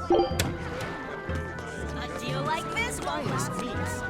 A deal like this won't last weeks.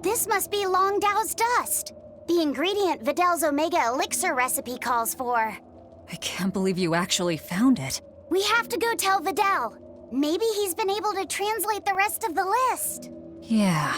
This must be Longdow's dust. The ingredient Videl's Omega Elixir recipe calls for. I can't believe you actually found it. We have to go tell Videl. Maybe he's been able to translate the rest of the list. Yeah.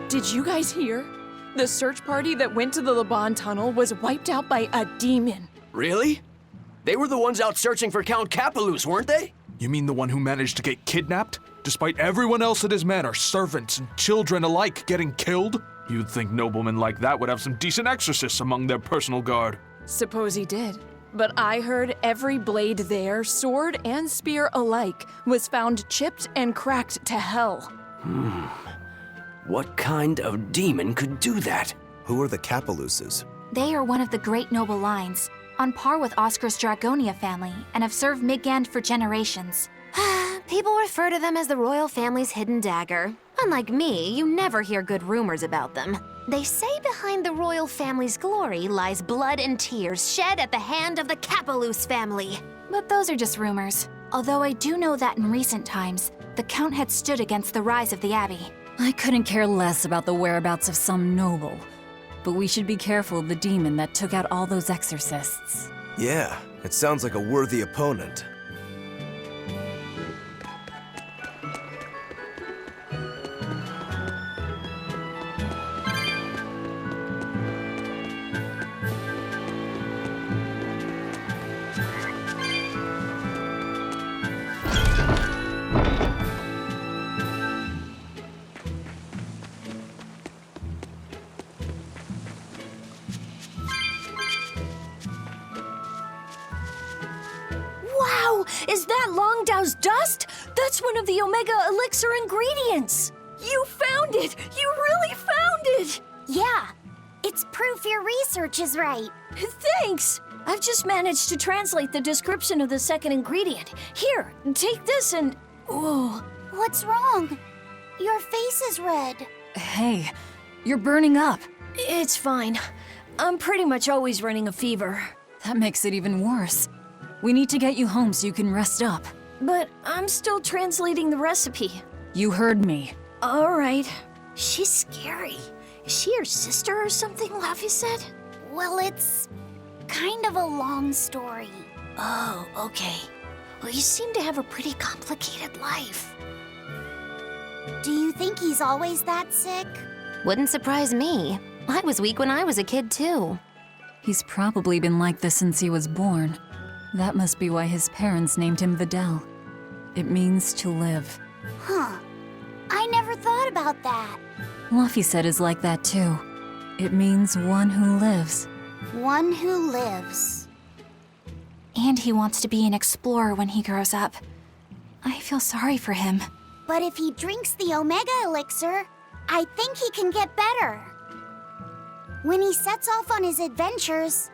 Did you guys hear? The search party that went to the Laban Tunnel was wiped out by a demon. Really? They were the ones out searching for Count Capelus, weren't they? You mean the one who managed to get kidnapped? Despite everyone else at his manor, servants and children alike, getting killed? You'd think noblemen like that would have some decent exorcists among their personal guard. Suppose he did. But I heard every blade there, sword and spear alike, was found chipped and cracked to hell. What kind of demon could do that? Who are the Capeluses? They are one of the great noble lines, on par with Oscar's Dragonia family, and have served Midgand for generations. People refer to them as the royal family's hidden dagger. Unlike me, you never hear good rumors about them. They say behind the royal family's glory lies blood and tears shed at the hand of the Capelus family. But those are just rumors. Although I do know that in recent times, the Count had stood against the rise of the Abbey. I couldn't care less about the whereabouts of some noble. But we should be careful of the demon that took out all those exorcists. Yeah, it sounds like a worthy opponent. Wow! Is that Longdow's dust? That's one of the Omega Elixir ingredients! You found it! You really found it! Yeah, it's proof your research is right. Thanks! I've just managed to translate the description of the second ingredient. Here, take this and... Oh, What's wrong? Your face is red. Hey, you're burning up. it's fine. I'm pretty much always running a fever. That makes it even worse. We need to get you home so you can rest up. But I'm still translating the recipe. You heard me. All right. She's scary. Is she your sister or something, Laffy said? Well, it's kind of a long story. Oh, okay. Well, you seem to have a pretty complicated life. Do you think he's always that sick? Wouldn't surprise me. I was weak when I was a kid, too. He's probably been like this since he was born. That must be why his parents named him Videl. It means to live. Huh. I never thought about that. Wolfy said is like that too. It means one who lives. One who lives. And he wants to be an explorer when he grows up. I feel sorry for him. But if he drinks the Omega Elixir, I think he can get better. When he sets off on his adventures,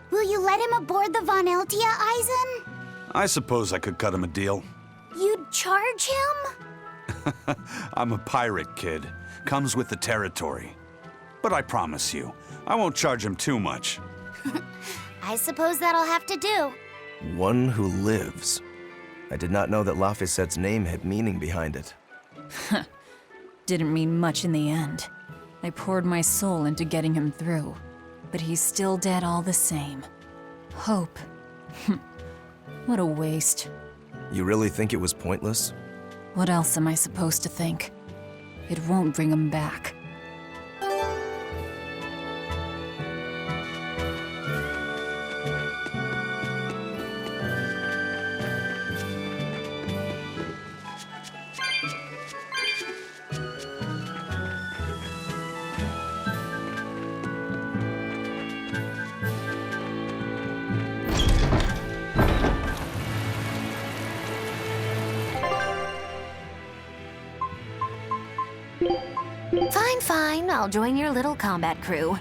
will you let him aboard the Von Eltia, Eisen? I suppose I could cut him a deal. You'd charge him? I'm a pirate, kid. Comes with the territory. But I promise you, I won't charge him too much. I suppose that'll have to do. One who lives. I did not know that Lafisette's name had meaning behind it. Didn't mean much in the end. I poured my soul into getting him through, but he's still dead all the same. Hope. What a waste. You really think it was pointless? What else am I supposed to think? It won't bring him back. Fine, I'll join your little combat crew.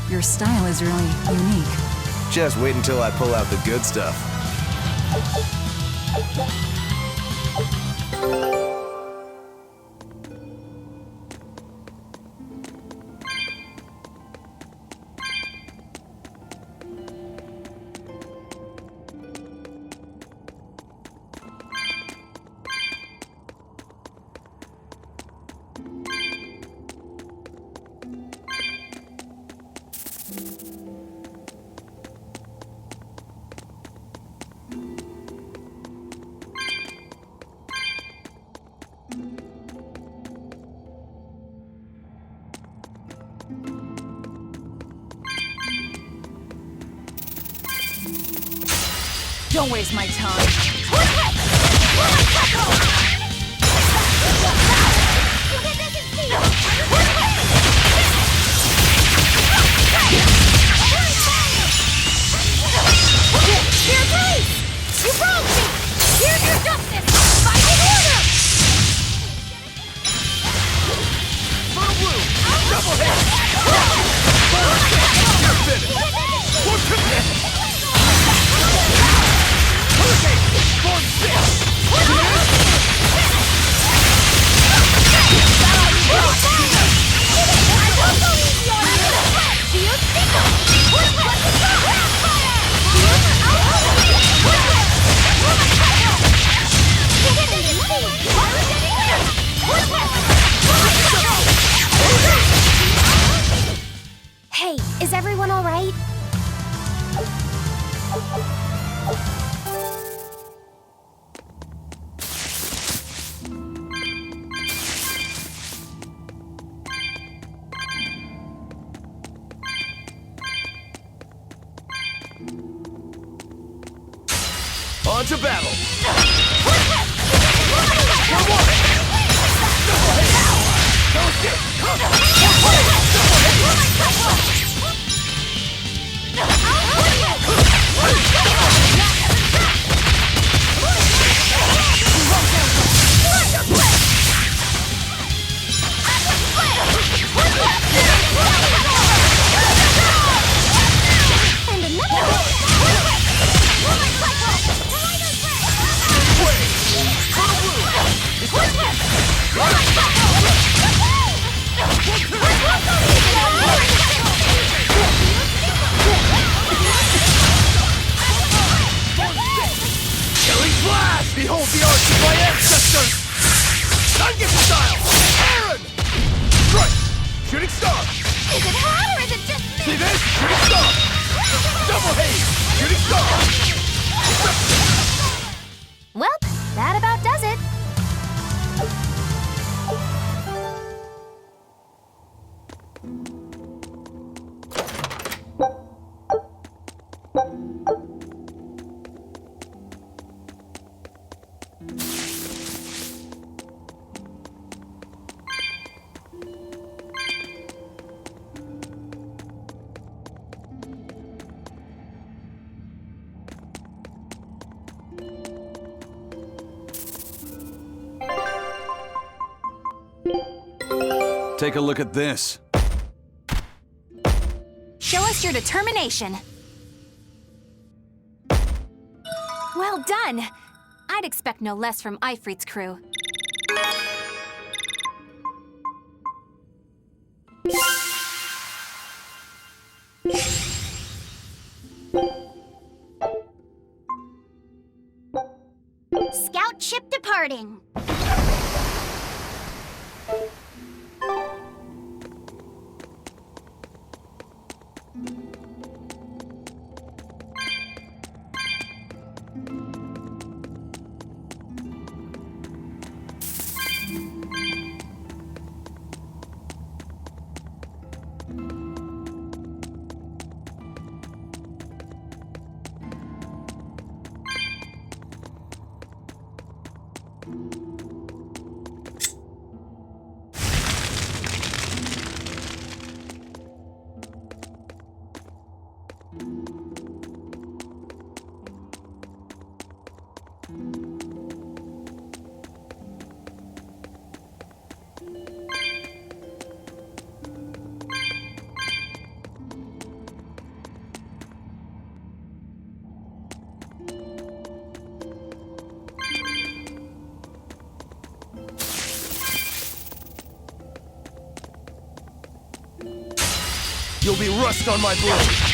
Your style is really unique. Just wait until I pull out the good stuff. Don't waste my time. You broke me! Here's your justice! Fighting order! Double hit! You're finished! Hurricane! Form 6! Hey, is everyone all right? On to battle! Behold the arts of my ancestors! Gun style! Aaron! Right! Shooting star! Is it hot or is it just me? See this? Shooting star! Double haze! Shooting star! Well, that about does it. Take a look at this. Show us your determination. Well done. I'd expect no less from Ifrit's crew. Scout ship departing. You'll be rust on my blade.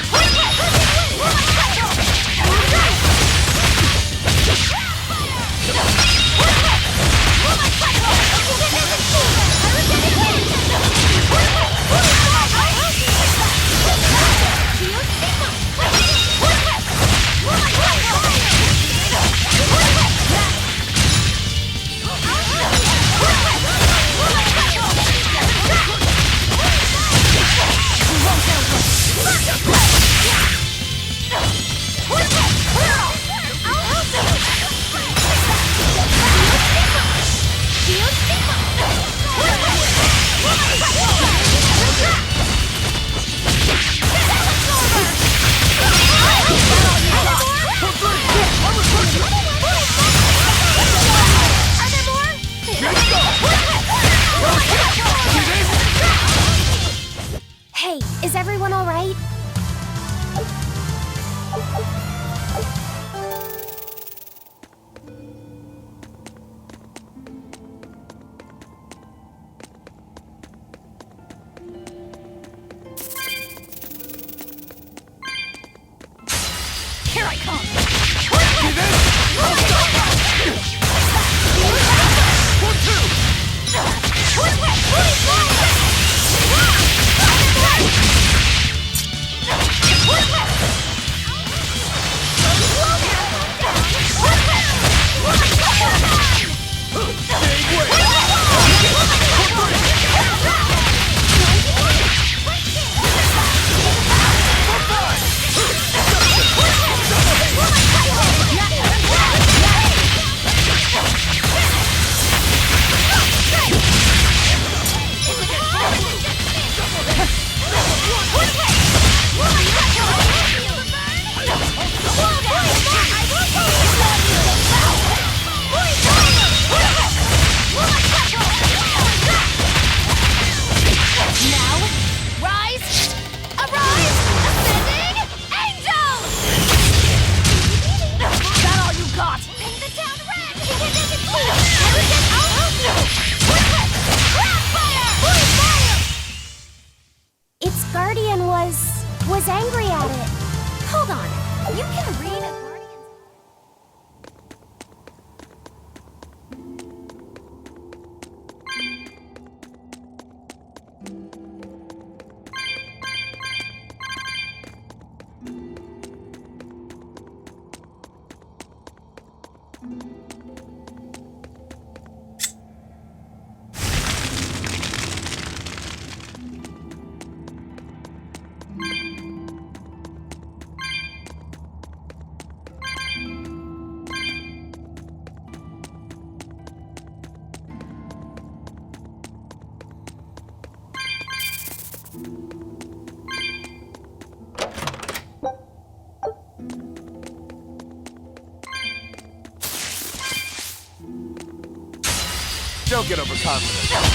Hey, is everyone all right? Here I come! Was angry at it. Hold on. You can read a Guardian's... Don't get overconfident.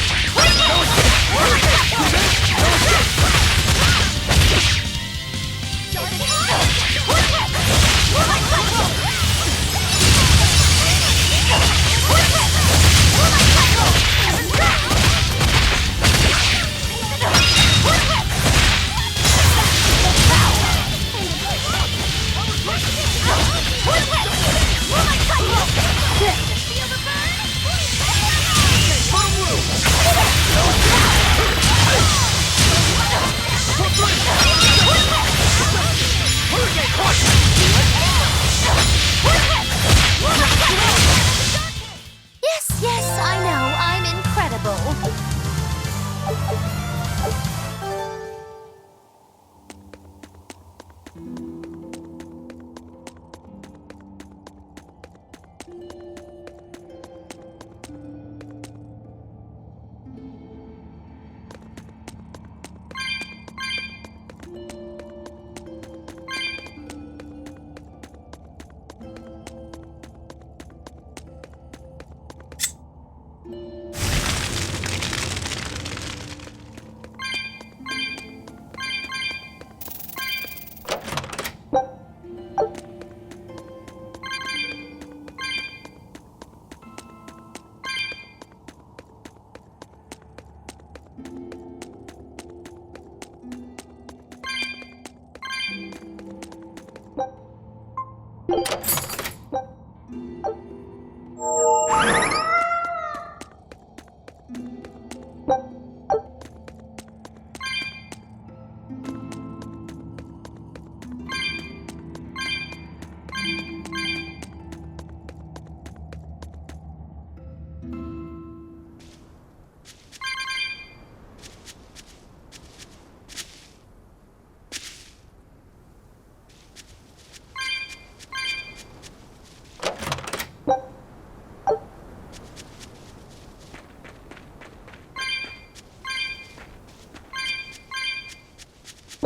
I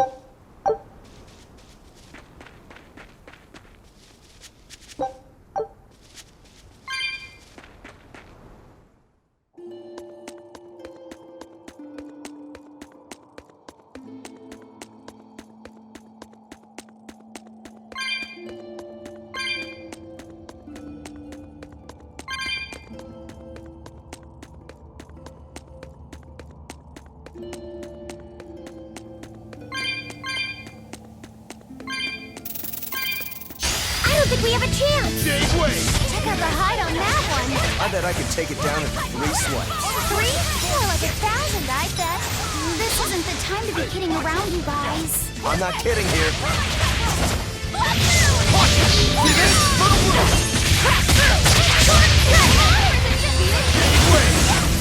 don't think we have a chance! Check out the hide on that one! I bet I could take it down in 3 swipes. 3? More like 1,000, I bet. This isn't the time to be kidding around, you guys. I'm not kidding here.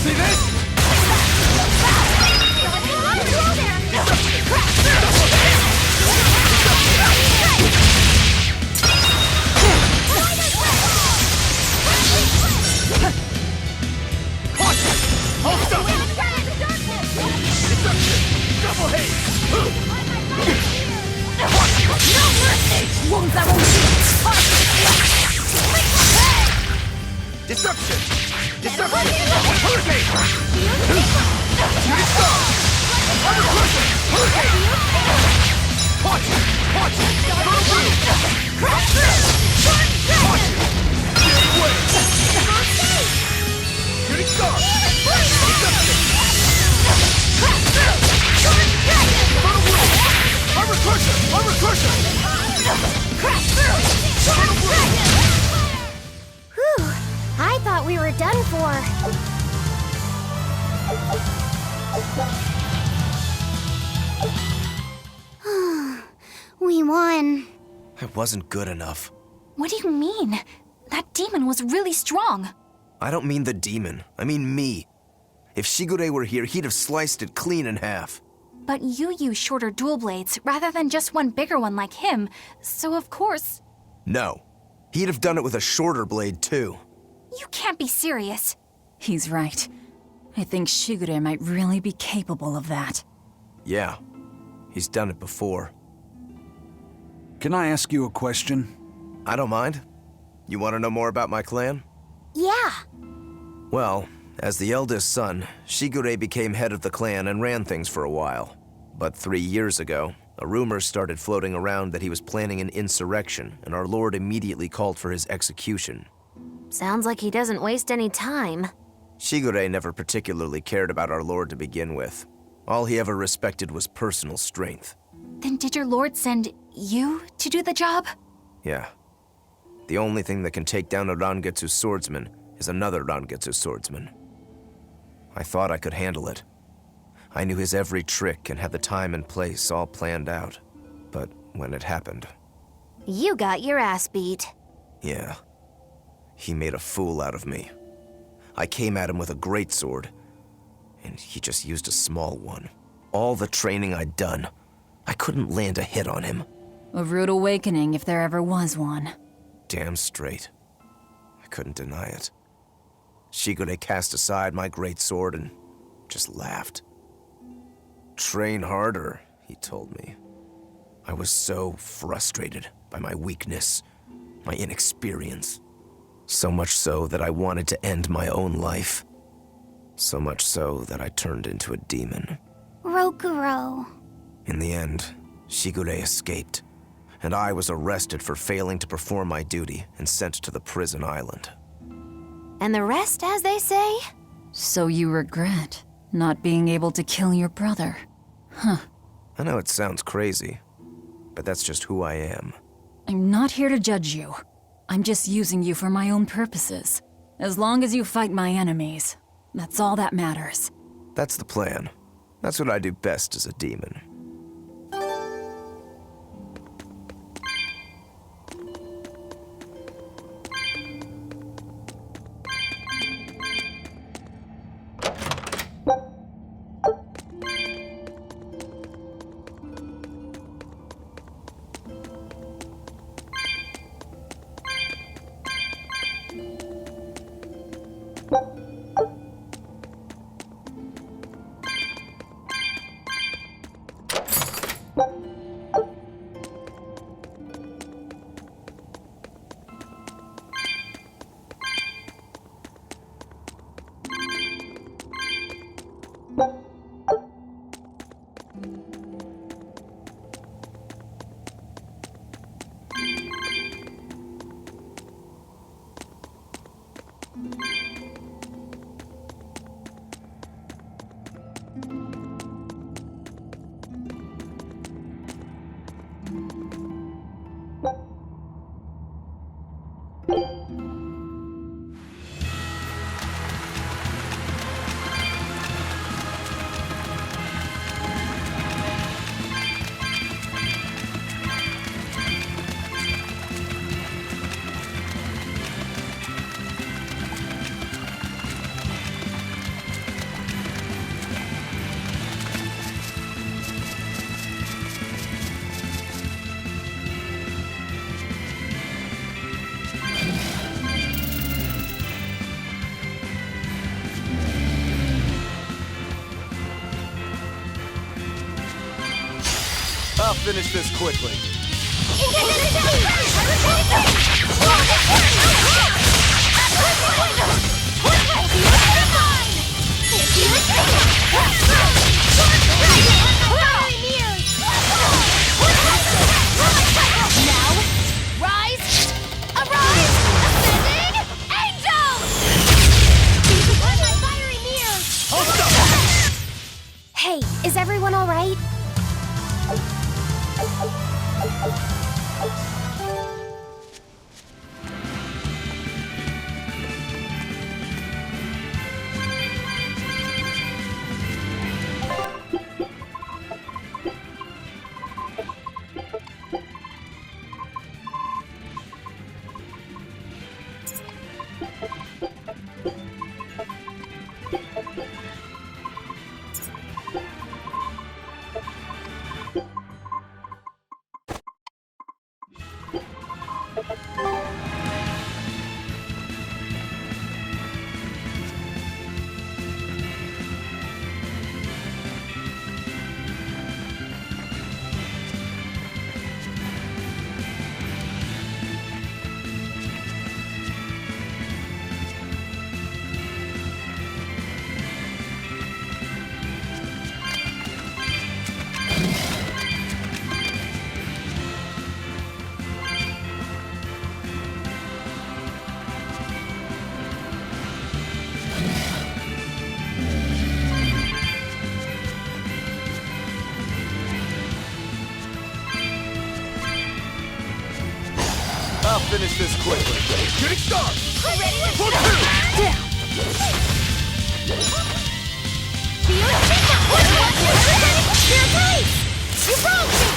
See this? Disruption! Disruption! Hurricane! Shooting star! Hurricane! Watch it! Watch it! Crash through! Watch it! Get away! Shooting star! Disruption! Crash through! Armor crusher! Armor crusher! Crash through! Whew! I thought we were done for. We won. It wasn't good enough. What do you mean? That demon was really strong. I don't mean the demon. I mean me. If Shigure were here, he'd have sliced it clean in half. But you use shorter dual blades rather than just one bigger one like him, so of course... No. He'd have done it with a shorter blade, too. You can't be serious. He's right. I think Shigure might really be capable of that. Yeah. He's done it before. Can I ask you a question? I don't mind. You want to know more about my clan? Yeah. Well, as the eldest son, Shigure became head of the clan and ran things for a while. But 3 years ago, a rumor started floating around that he was planning an insurrection, and our lord immediately called for his execution. Sounds like he doesn't waste any time. Shigure never particularly cared about our lord to begin with. All he ever respected was personal strength. Then did your lord send you to do the job? Yeah. The only thing that can take down a Rangetsu swordsman is another Rangetsu swordsman. I thought I could handle it. I knew his every trick and had the time and place all planned out. But when it happened... You got your ass beat. Yeah. He made a fool out of me. I came at him with a greatsword, and he just used a small one. All the training I'd done, I couldn't land a hit on him. A rude awakening if there ever was one. Damn straight. I couldn't deny it. Shigure cast aside my greatsword and just laughed. Train harder, he told me. I was so frustrated by my weakness, my inexperience. So much so that I wanted to end my own life. So much so that I turned into a demon. Rokuro. In the end, Shigure escaped, and I was arrested for failing to perform my duty and sent to the prison island. And the rest, as they say? So you regret not being able to kill your brother? Huh. I know it sounds crazy, but that's just who I am. I'm not here to judge you. I'm just using you for my own purposes. As long as you fight my enemies, that's all that matters. That's the plan. That's what I do best as a demon. I'll finish this quickly. Hey, is everyone all right? I'll finish this quickly. Getting started! Ready to For go! two! You broke me!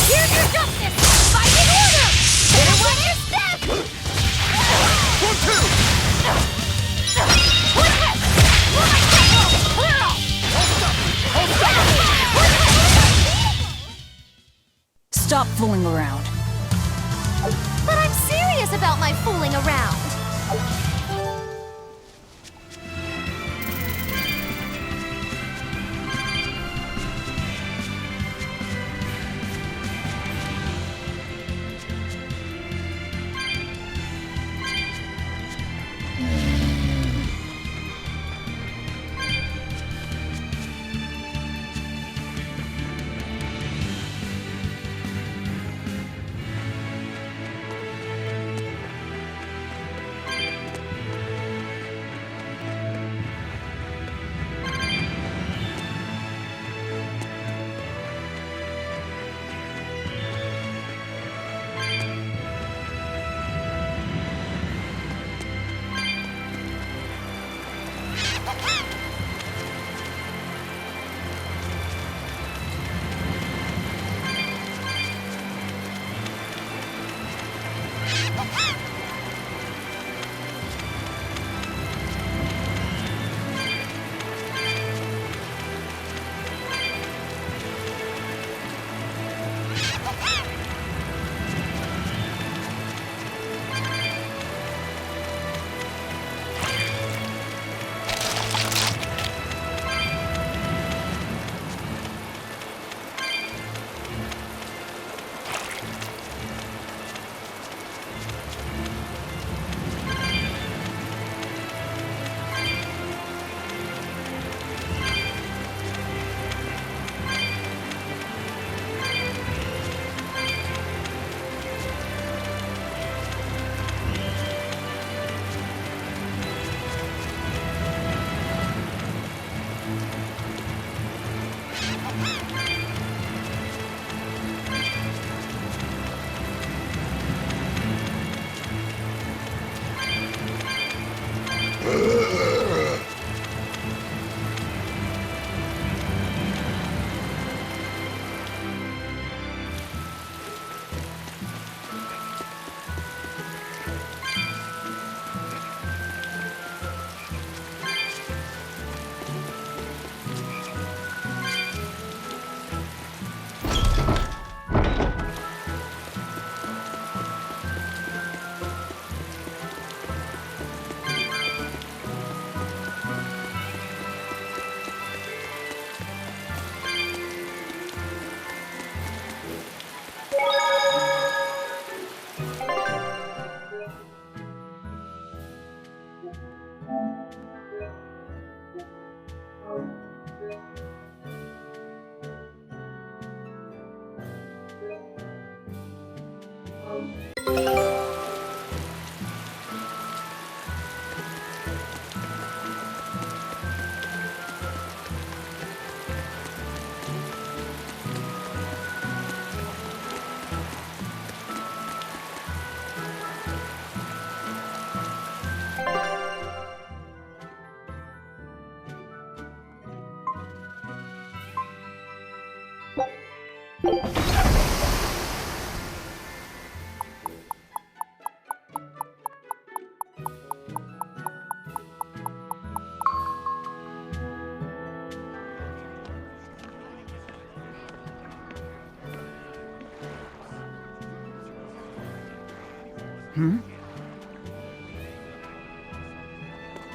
Here's your justice! Fight in order! Hit it one your step! For two! Stop fooling around. But I'm serious about my fooling around.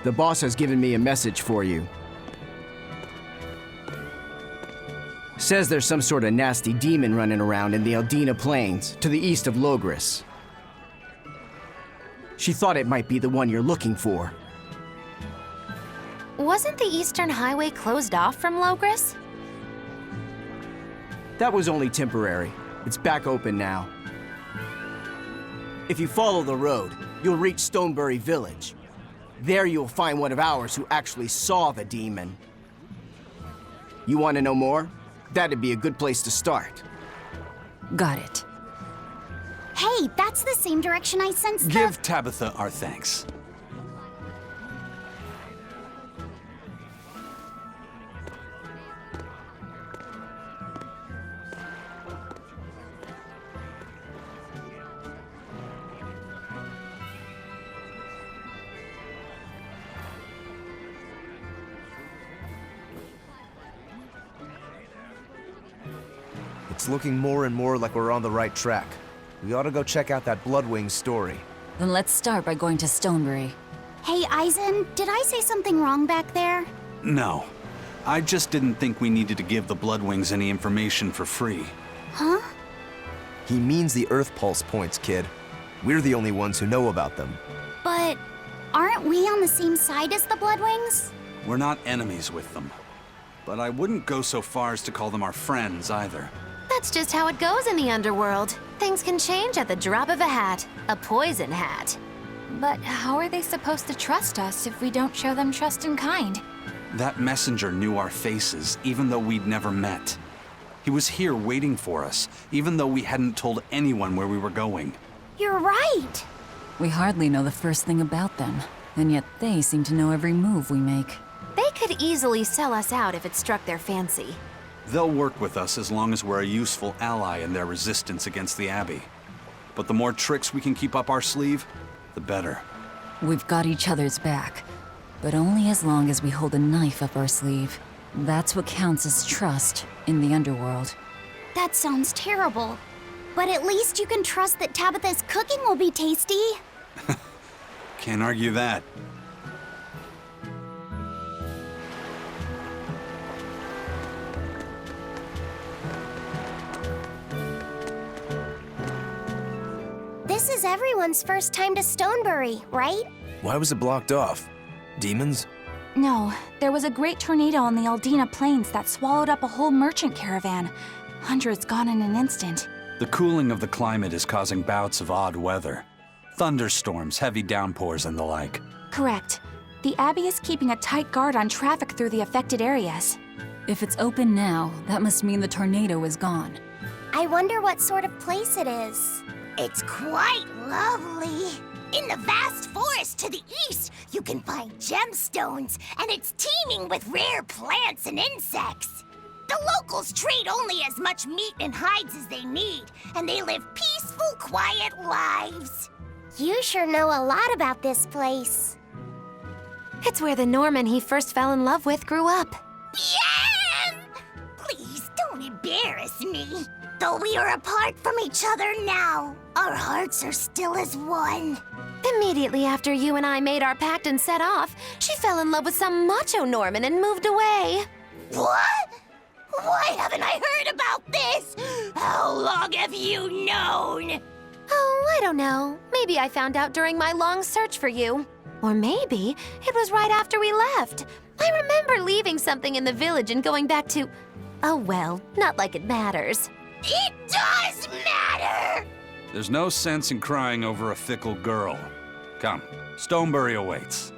The boss has given me a message for you. Says there's some sort of nasty demon running around in the Aldina Plains, to the east of Logris. She thought it might be the one you're looking for. Wasn't the Eastern Highway closed off from Logris? That was only temporary. It's back open now. If you follow the road, you'll reach Stonebury village. There you'll find one of ours who actually saw the demon. You want to know more? That'd be a good place to start. Got it. Hey, that's the same direction I sensed the... Give Tabitha our thanks. It's looking more and more like we're on the right track. We ought to go check out that Bloodwing story. Then let's start by going to Stonebury. Hey, Eisen, did I say something wrong back there? No. I just didn't think we needed to give the Bloodwings any information for free. Huh? He means the Earth Pulse points, kid. We're the only ones who know about them. But aren't we on the same side as the Bloodwings? We're not enemies with them. But I wouldn't go so far as to call them our friends either. That's just how it goes in the underworld. Things can change at the drop of a hat. A poison hat. But how are they supposed to trust us if we don't show them trust in kind? That messenger knew our faces, even though we'd never met. He was here waiting for us, even though we hadn't told anyone where we were going. You're right. We hardly know the first thing about them, and yet they seem to know every move we make. They could easily sell us out if it struck their fancy. They'll work with us as long as we're a useful ally in their resistance against the Abbey. But the more tricks we can keep up our sleeve, the better. We've got each other's back, but only as long as we hold a knife up our sleeve. That's what counts as trust in the underworld. That sounds terrible. But at least you can trust that Tabitha's cooking will be tasty. Can't argue that. This is everyone's first time to Stonebury, right? Why was it blocked off? Demons? No, there was a great tornado on the Aldina Plains that swallowed up a whole merchant caravan. Hundreds gone in an instant. The cooling of the climate is causing bouts of odd weather. Thunderstorms, heavy downpours, and the like. Correct. The Abbey is keeping a tight guard on traffic through the affected areas. If it's open now, that must mean the tornado is gone. I wonder what sort of place it is. It's quite lovely. In the vast forest to the east, you can find gemstones, and it's teeming with rare plants and insects. The locals trade only as much meat and hides as they need, and they live peaceful, quiet lives. You sure know a lot about this place. It's where the Norman he first fell in love with grew up. Yeah! Please don't embarrass me. Though we are apart from each other now, our hearts are still as one. Immediately after you and I made our pact and set off, she fell in love with some macho Norman and moved away. What? Why haven't I heard about this? How long have you known? Oh, I don't know. Maybe I found out during my long search for you. Or maybe it was right after we left. I remember leaving something in the village and going back to... Oh well, not like it matters. It does matter! There's no sense in crying over a fickle girl. Come, Stonebury awaits.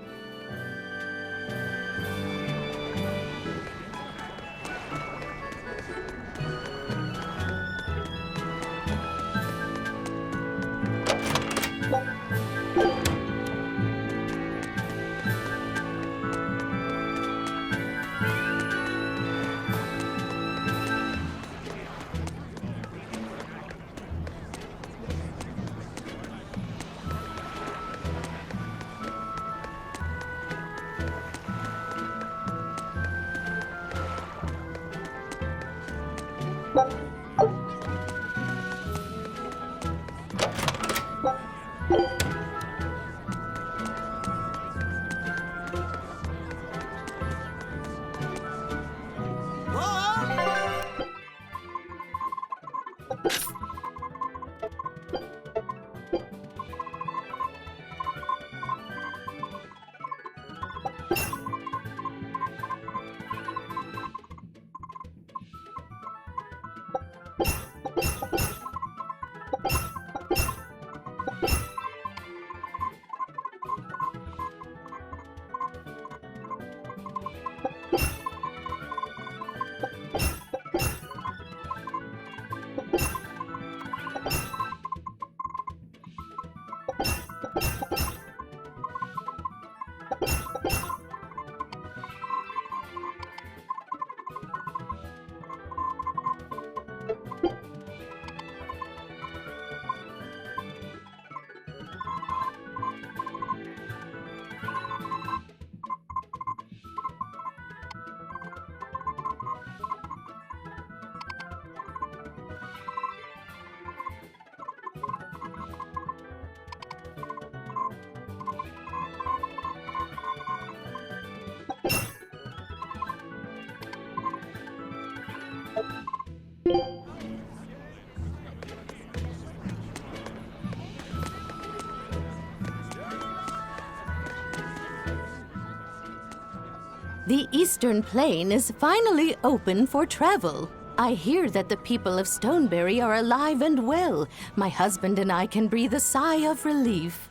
The Eastern Plain is finally open for travel. I hear that the people of Stonebury are alive and well. My husband and I can breathe a sigh of relief.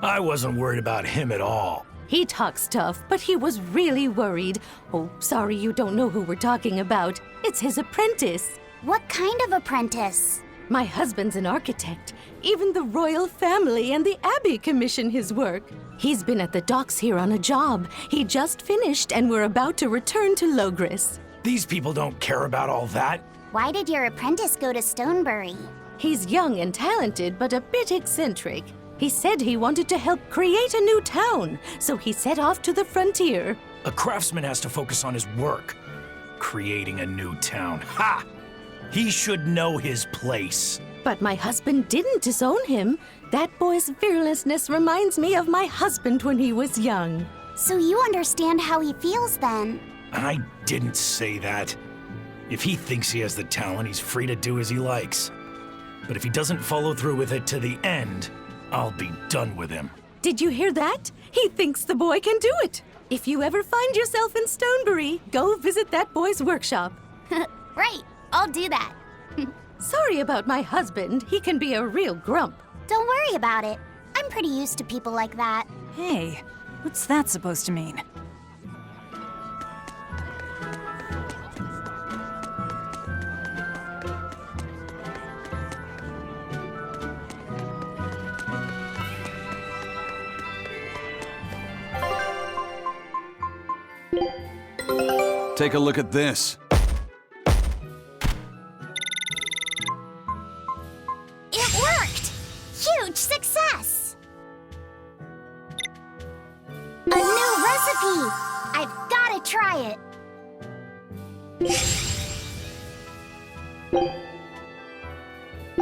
I wasn't worried about him at all. He talks tough, but he was really worried. Oh, sorry you don't know who we're talking about. It's his apprentice. What kind of apprentice? My husband's an architect. Even the royal family and the abbey commission his work. He's been at the docks here on a job. He just finished and we're about to return to Logris. These people don't care about all that. Why did your apprentice go to Stonebury? He's young and talented, but a bit eccentric. He said he wanted to help create a new town, so he set off to the frontier. A craftsman has to focus on his work. Creating a new town. Ha! He should know his place. But my husband didn't disown him. That boy's fearlessness reminds me of my husband when he was young. So you understand how he feels then? I didn't say that. If he thinks he has the talent, he's free to do as he likes. But if he doesn't follow through with it to the end, I'll be done with him. Did you hear that? He thinks the boy can do it. If you ever find yourself in Stonebury, go visit that boy's workshop. Right, I'll do that. Sorry about my husband. He can be a real grump. Don't worry about it. I'm pretty used to people like that. Hey, what's that supposed to mean? Take a look at this. It worked! Huge success! A new recipe! I've gotta try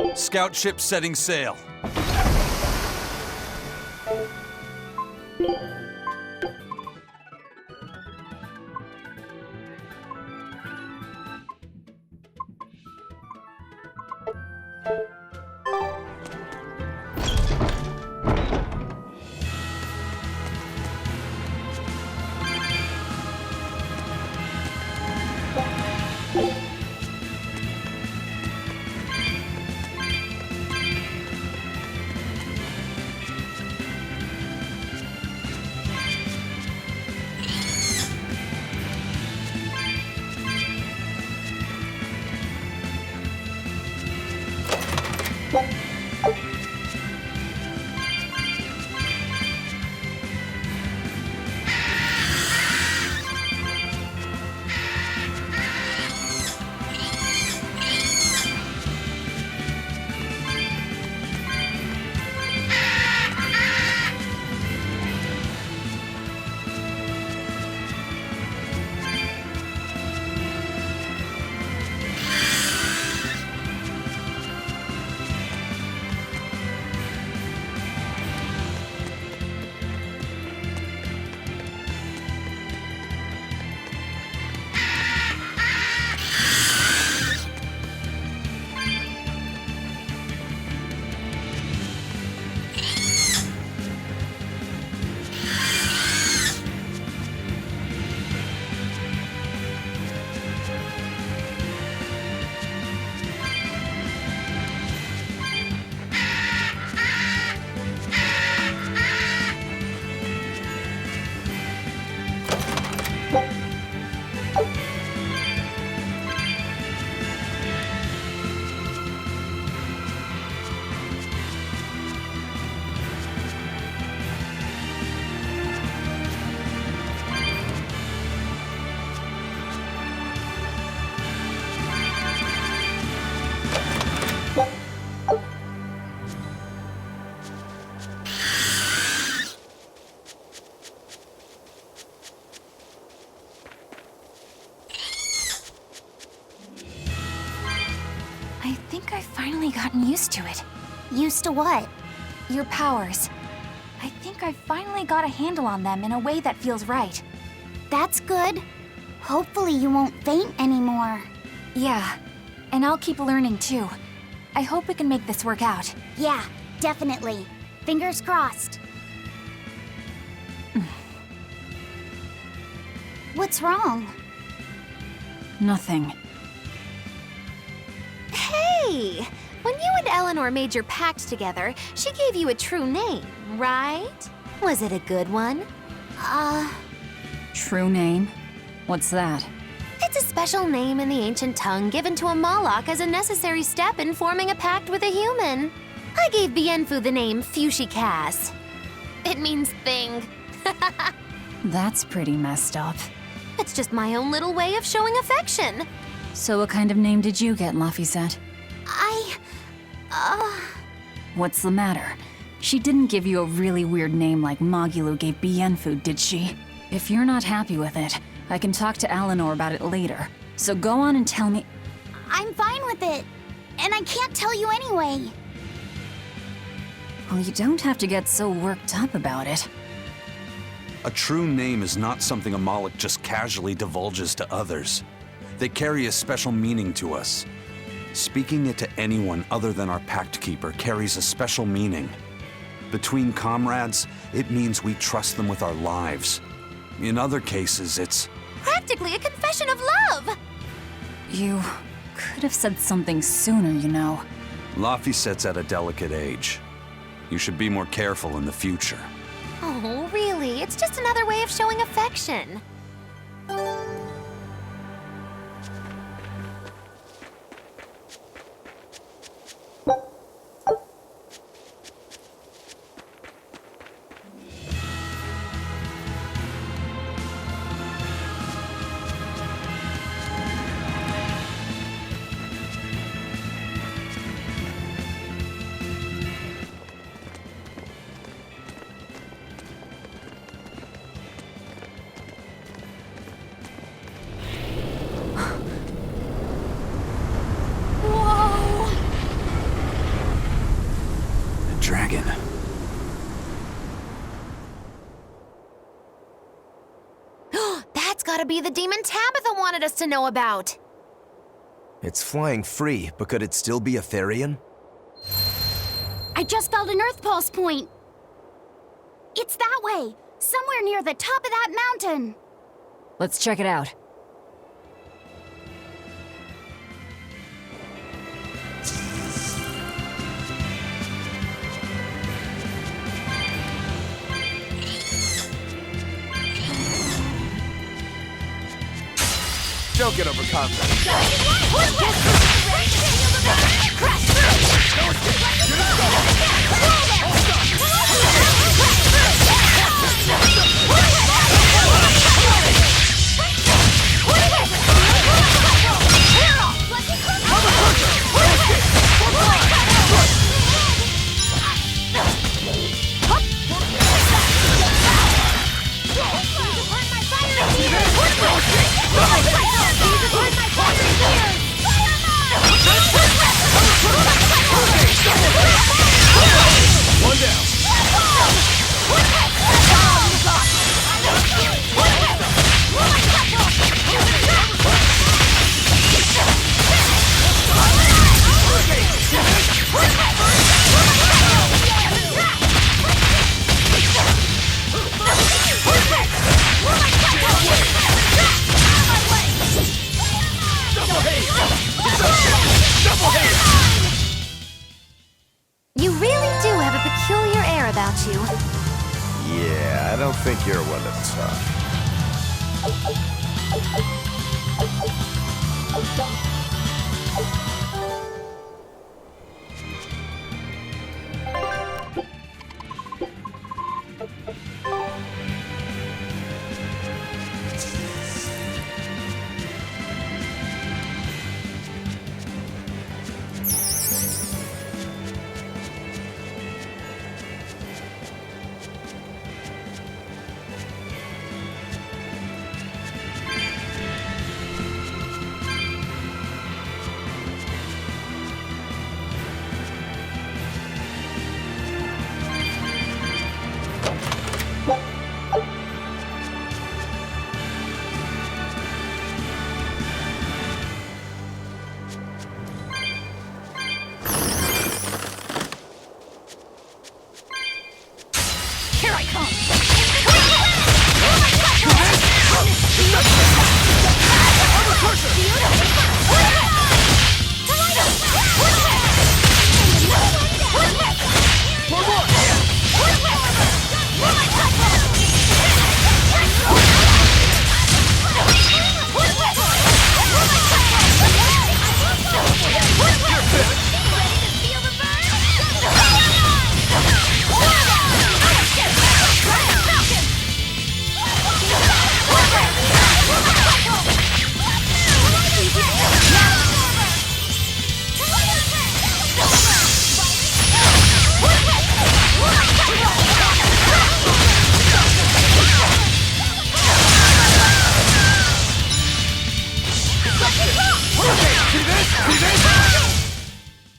it. Scout ship setting sail. I think I've finally gotten used to it. Used to what? Your powers. I think I've finally got a handle on them in a way that feels right. That's good. Hopefully you won't faint anymore. Yeah, and I'll keep learning too. I hope we can make this work out. Yeah, definitely. Fingers crossed. What's wrong? Nothing. Hey! When you and Eleanor made your pact together, she gave you a true name, right? Was it a good one? True name? What's that? It's a special name in the ancient tongue given to a Moloch as a necessary step in forming a pact with a human. I gave Bienfu the name Fushi-Cass. It means thing. That's pretty messed up. It's just my own little way of showing affection. So what kind of name did you get, Laphicet? What's the matter? She didn't give you a really weird name like Magulu gave Bienfu, did she? If you're not happy with it, I can talk to Eleanor about it later. So go on and tell me. I'm fine with it. And I can't tell you anyway. Well, you don't have to get so worked up about it. A true name is not something a Moloch just casually divulges to others. They carry a special meaning to us. Speaking it to anyone other than our Pact Keeper carries a special meaning. Between comrades, it means we trust them with our lives. In other cases, it's practically a confession of love! You could have said something sooner, you know. Laphicet's at a delicate age. You should be more careful in the future. Oh, really? It's just another way of showing affection. Dragon. That's gotta be the demon Tabitha wanted us to know about. It's flying free, but could it still be a Therian? I just felt an Earth Pulse point. It's that way, somewhere near the top of that mountain. Let's check it out. Don't get overconfident. you? Yeah, I don't think you're one to talk.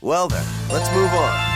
Well then, let's move on.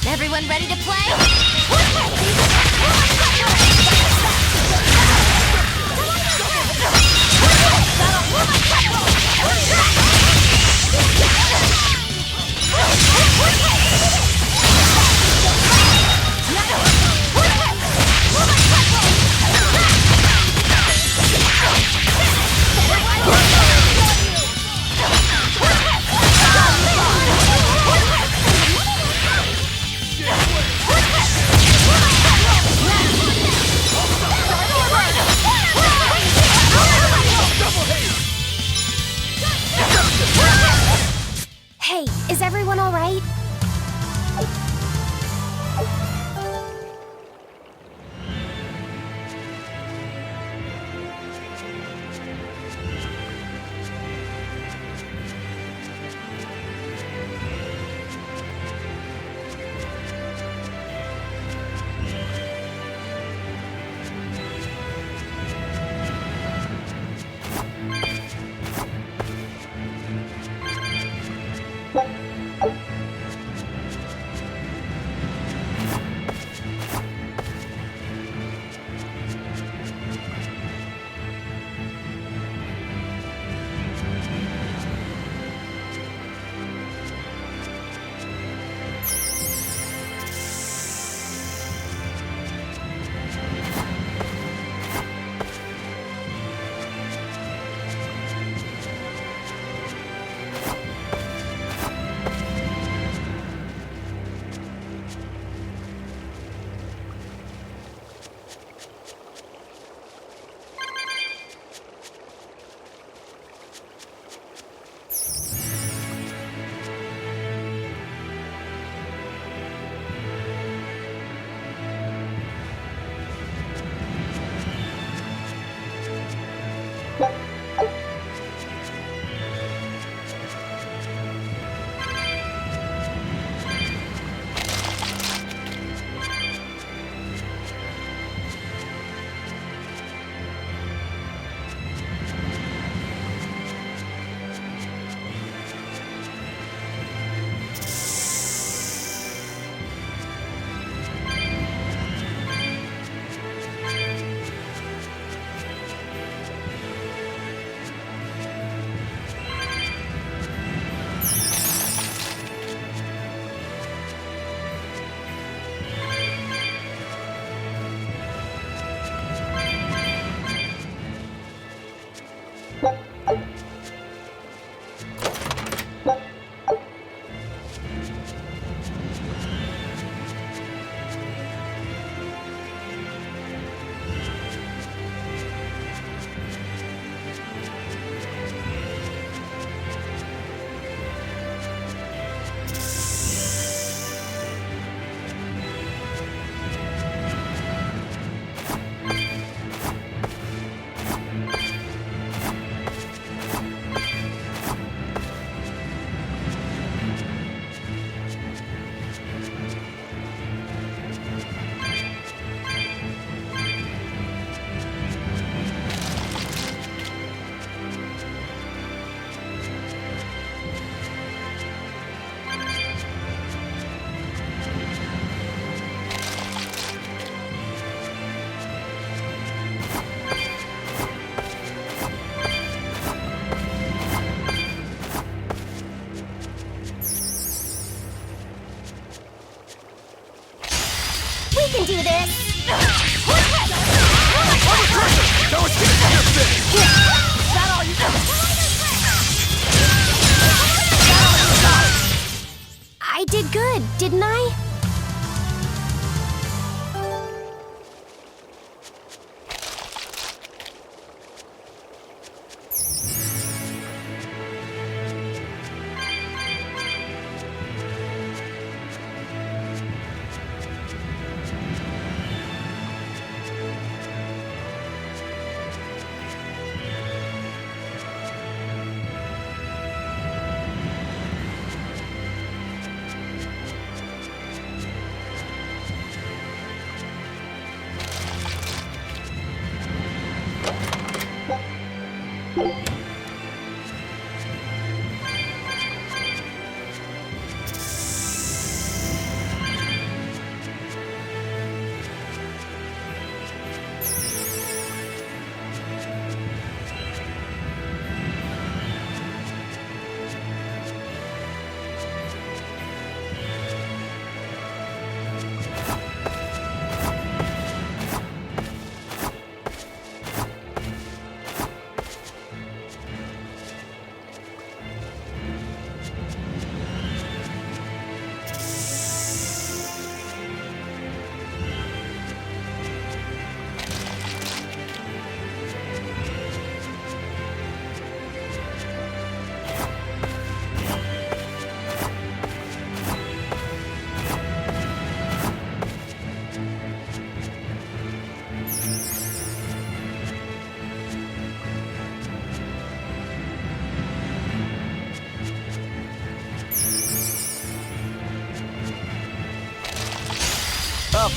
Everyone ready to play? Hey, is everyone all right? can do this! I did good, didn't I?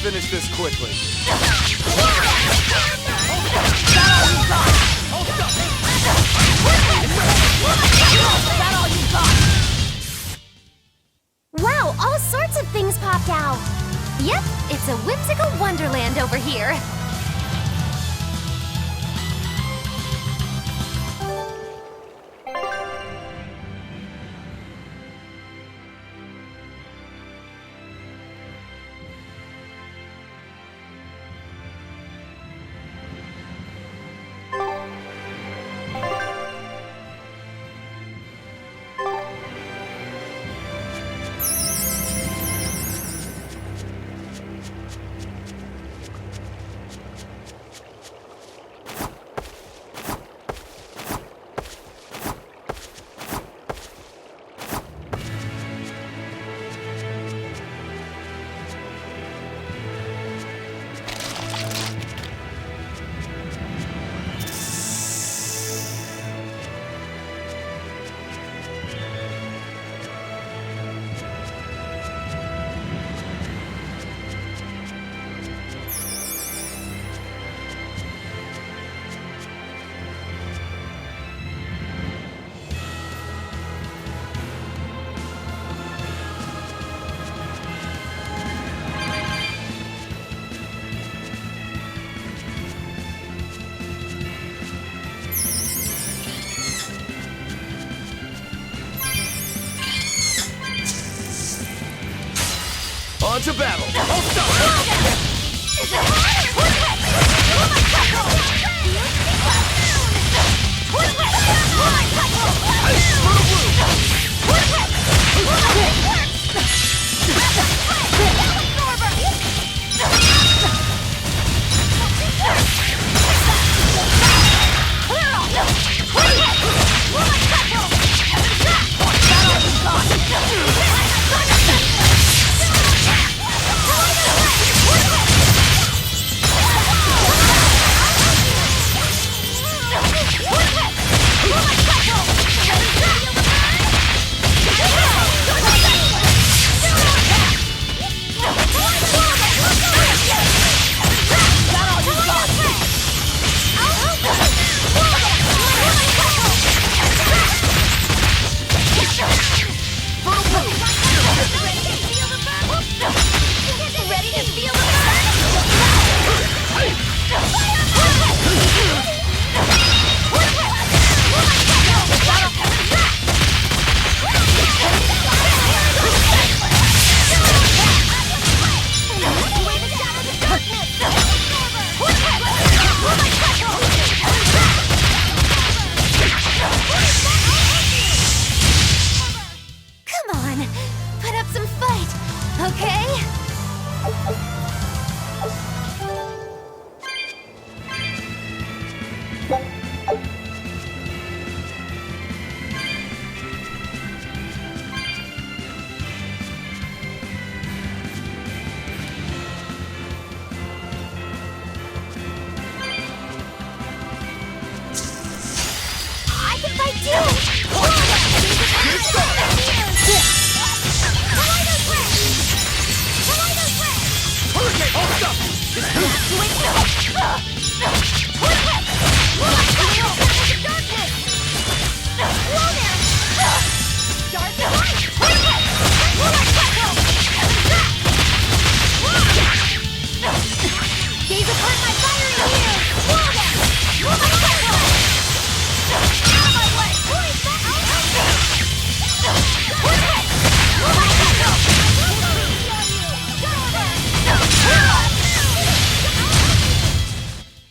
finish this quickly. Wow, all sorts of things popped out. Yep, it's a whimsical wonderland over here. On to battle!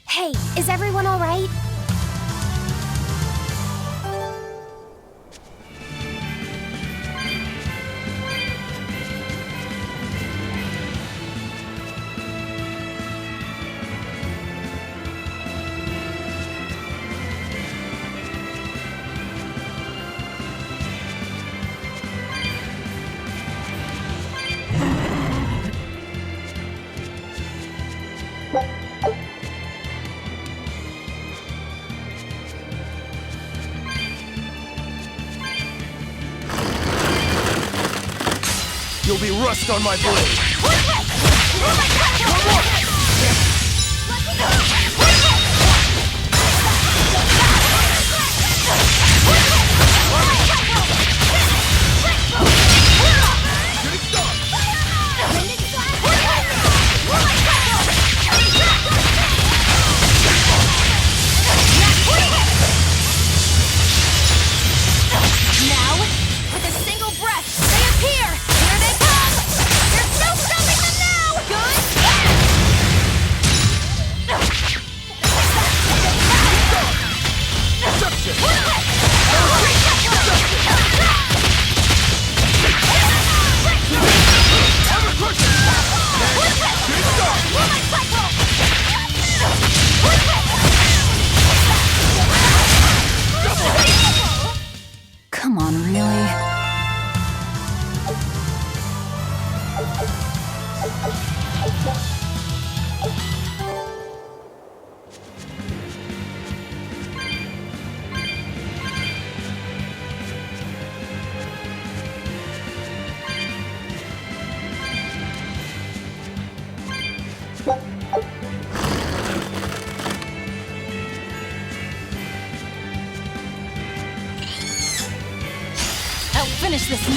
Hey, is everyone all right? You'll be rust on my blade! Come on, really? I'll finish this now.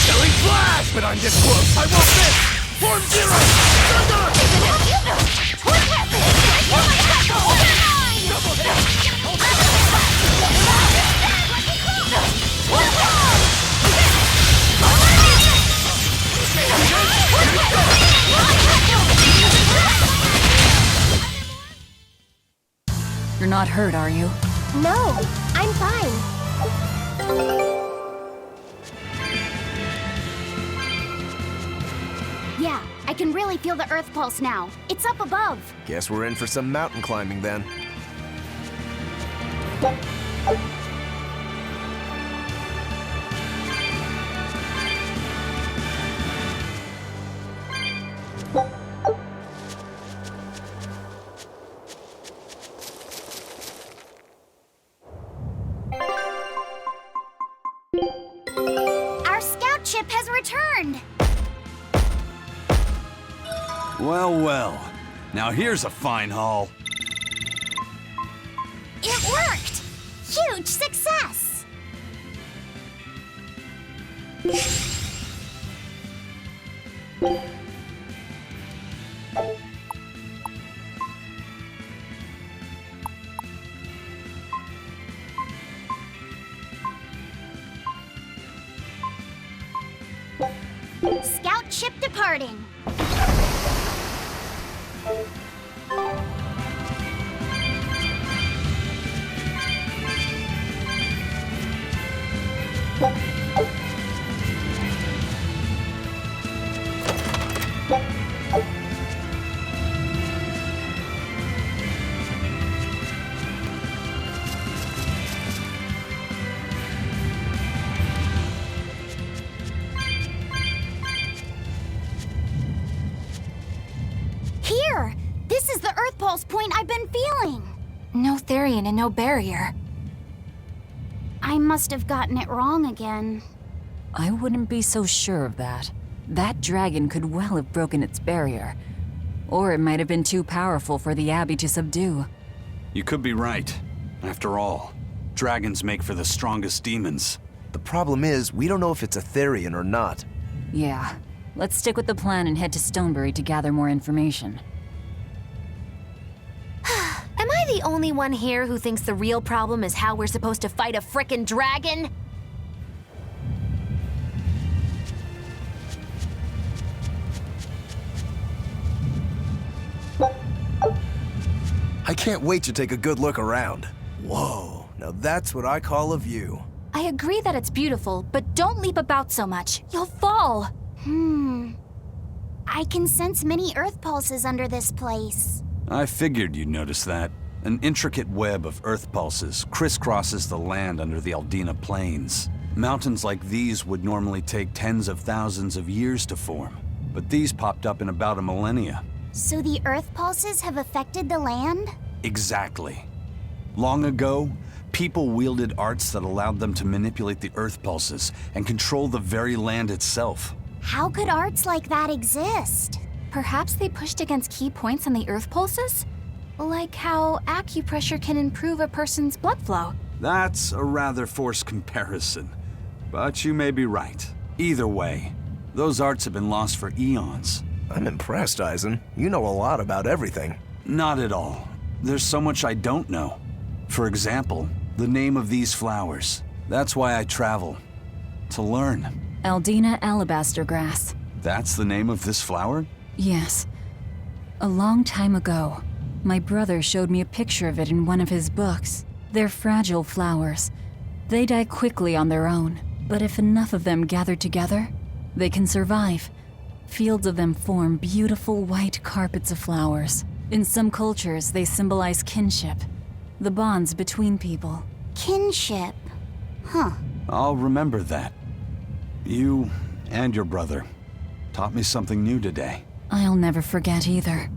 Killing flash! But I'm this close! I won't miss! Form zero! You're not hurt, are you? No, I'm fine. Yeah, I can really feel the Earth pulse now. It's up above. Guess we're in for some mountain climbing then. Our scout ship has returned. Well, well. Now here's a fine haul. It worked! Huge success! Scout ship departing. Here! This is the Earth Pulse point I've been feeling! No Therian and no barrier. I must have gotten it wrong again. I wouldn't be so sure of that. That dragon could well have broken its barrier. Or it might have been too powerful for the Abbey to subdue. You could be right. After all, dragons make for the strongest demons. The problem is, we don't know if it's a Therian or not. Yeah. Let's stick with the plan and head to Stonebury to gather more information. Am I the only one here who thinks the real problem is how we're supposed to fight a frickin' dragon? I can't wait to take a good look around. Whoa, now that's what I call a view. I agree that it's beautiful, but don't leap about so much. You'll fall. I can sense many Earth pulses under this place. I figured you'd notice that. An intricate web of earth pulses crisscrosses the land under the Aldina Plains. Mountains like these would normally take tens of thousands of years to form, but these popped up in about a millennia. So the earth pulses have affected the land? Exactly. Long ago, people wielded arts that allowed them to manipulate the earth pulses and control the very land itself. How could arts like that exist? Perhaps they pushed against key points on the earth pulses? Like how acupressure can improve a person's blood flow. That's a rather forced comparison, but you may be right. Either way, those arts have been lost for eons. I'm impressed, Eisen. You know a lot about everything. Not at all. There's so much I don't know. For example, the name of these flowers. That's why I travel. To learn. Aldina alabaster grass. That's the name of this flower? Yes. A long time ago, my brother showed me a picture of it in one of his books. They're fragile flowers. They die quickly on their own, but if enough of them gather together, they can survive. Fields of them form beautiful white carpets of flowers. In some cultures, they symbolize kinship, the bonds between people. Kinship. Huh. I'll remember that. You and your brother taught me something new today. I'll never forget either.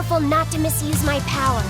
careful not to misuse my power.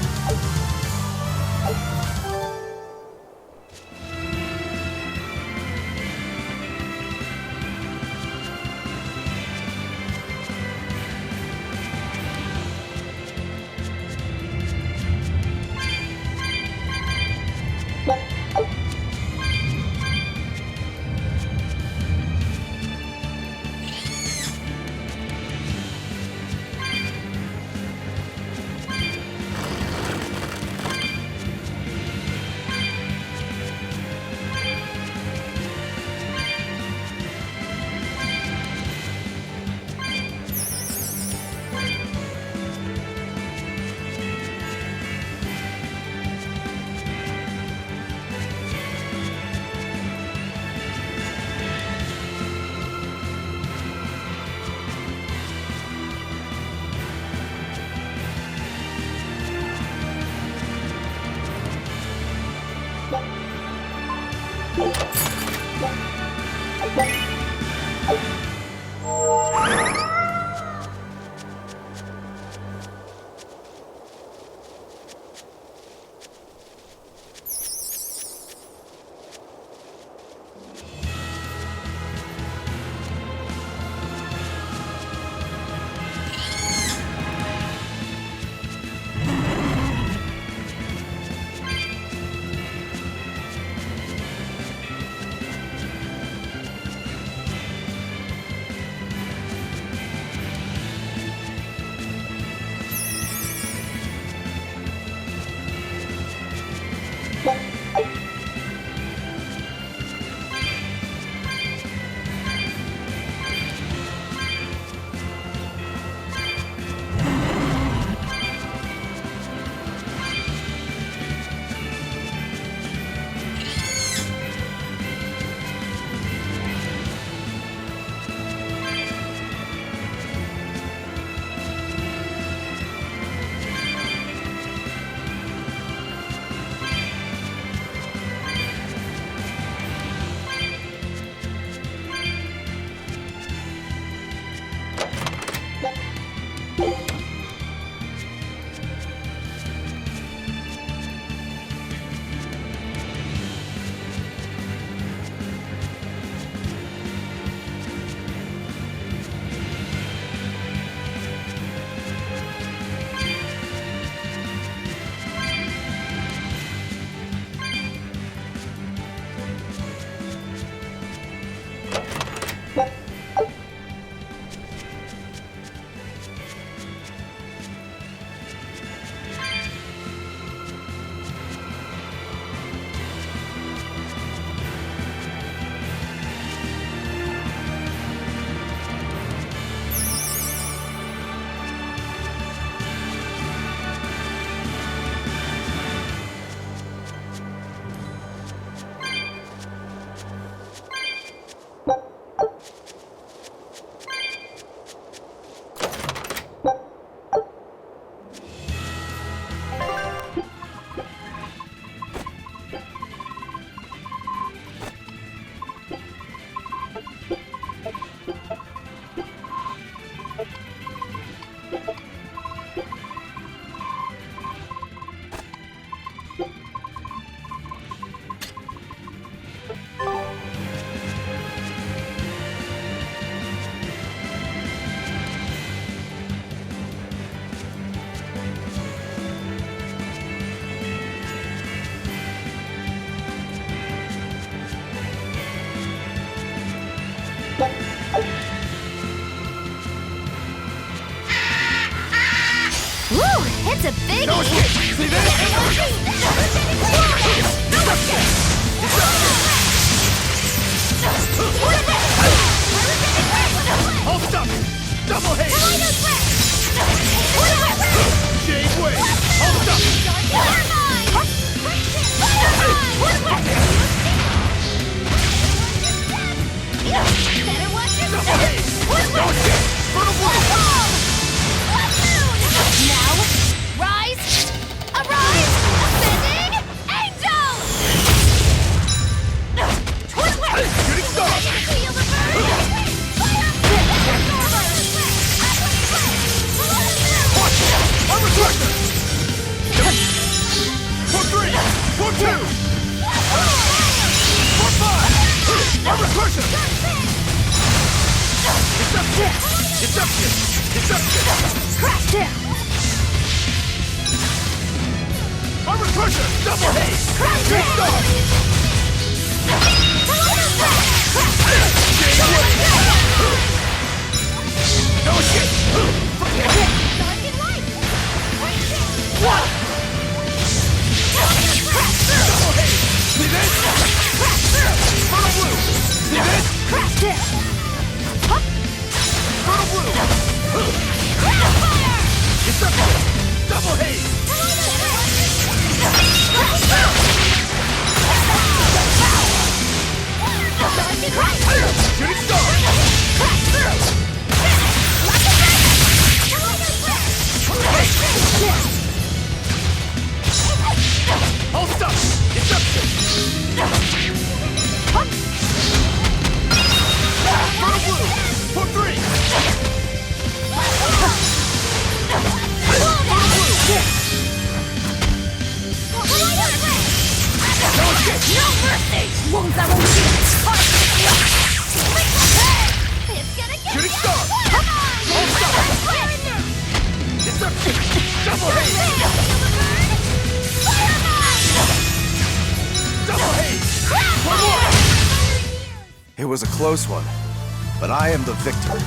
It's a biggie! No escape! See this? Hold stop! Double hate! Jade way! Hold up! Better watch your Double hate! No escape! Brutal blow! Now, rise! Arise! Deception! Deception! Crash him! Armor Crusher! Double haste! Crash Good him! stuff! No escape! What? Double haste! See this? Fertile Blue! See this? Crash him! Fertile Blue! Deception! Double haste! Shooting star! Hold stop! Deception! Fertile Blue! For 3! Fertile Blue! No escape! No mercy! Won't that won't be It's gonna get Shooting star! Hold stop! Deception! Double haste! Double haste! One more! It was a close one, but I am the victor.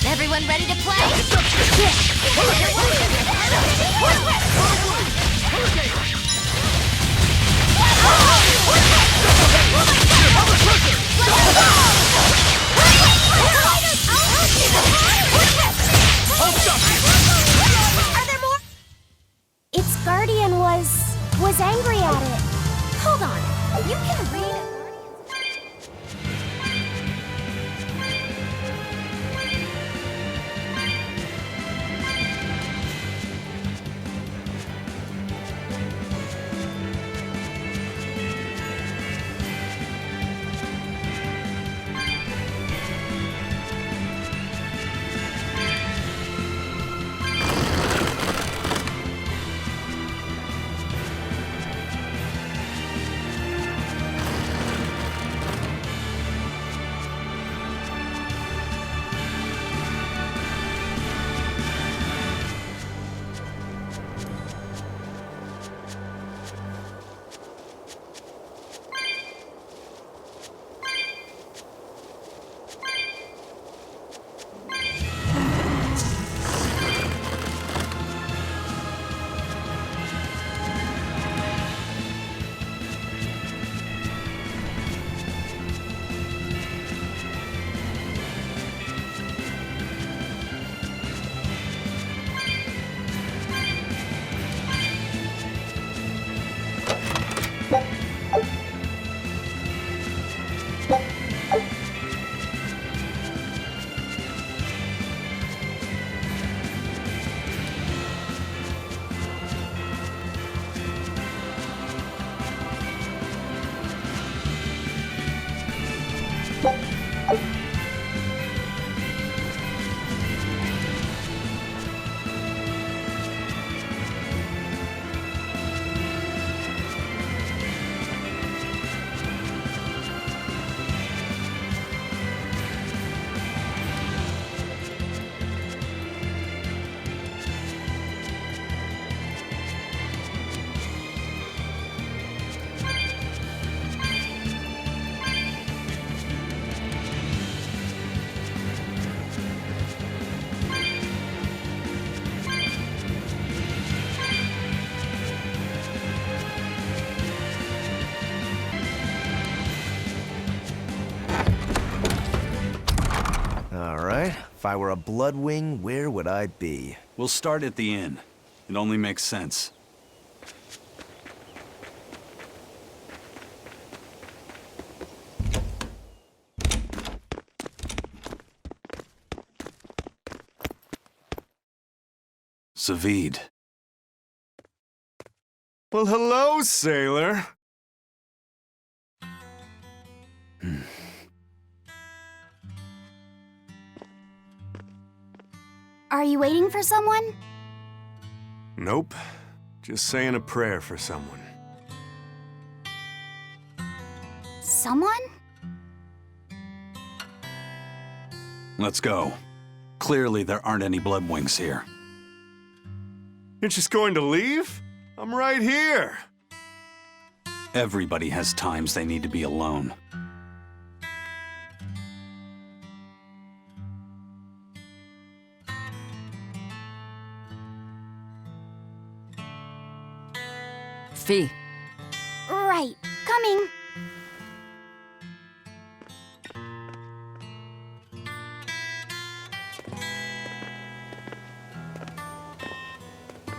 Everyone ready to play? Are there more? Its guardian was angry at it. Hold on. You can read a If I were a Bloodwing, where would I be? We'll start at the inn. It only makes sense. Zavid. Well, hello, sailor. Are you waiting for someone? Nope. Just saying a prayer for someone. Someone? Let's go. Clearly, there aren't any Bloodwings here. You're just going to leave? I'm right here. Everybody has times they need to be alone. Fee. Right. Coming.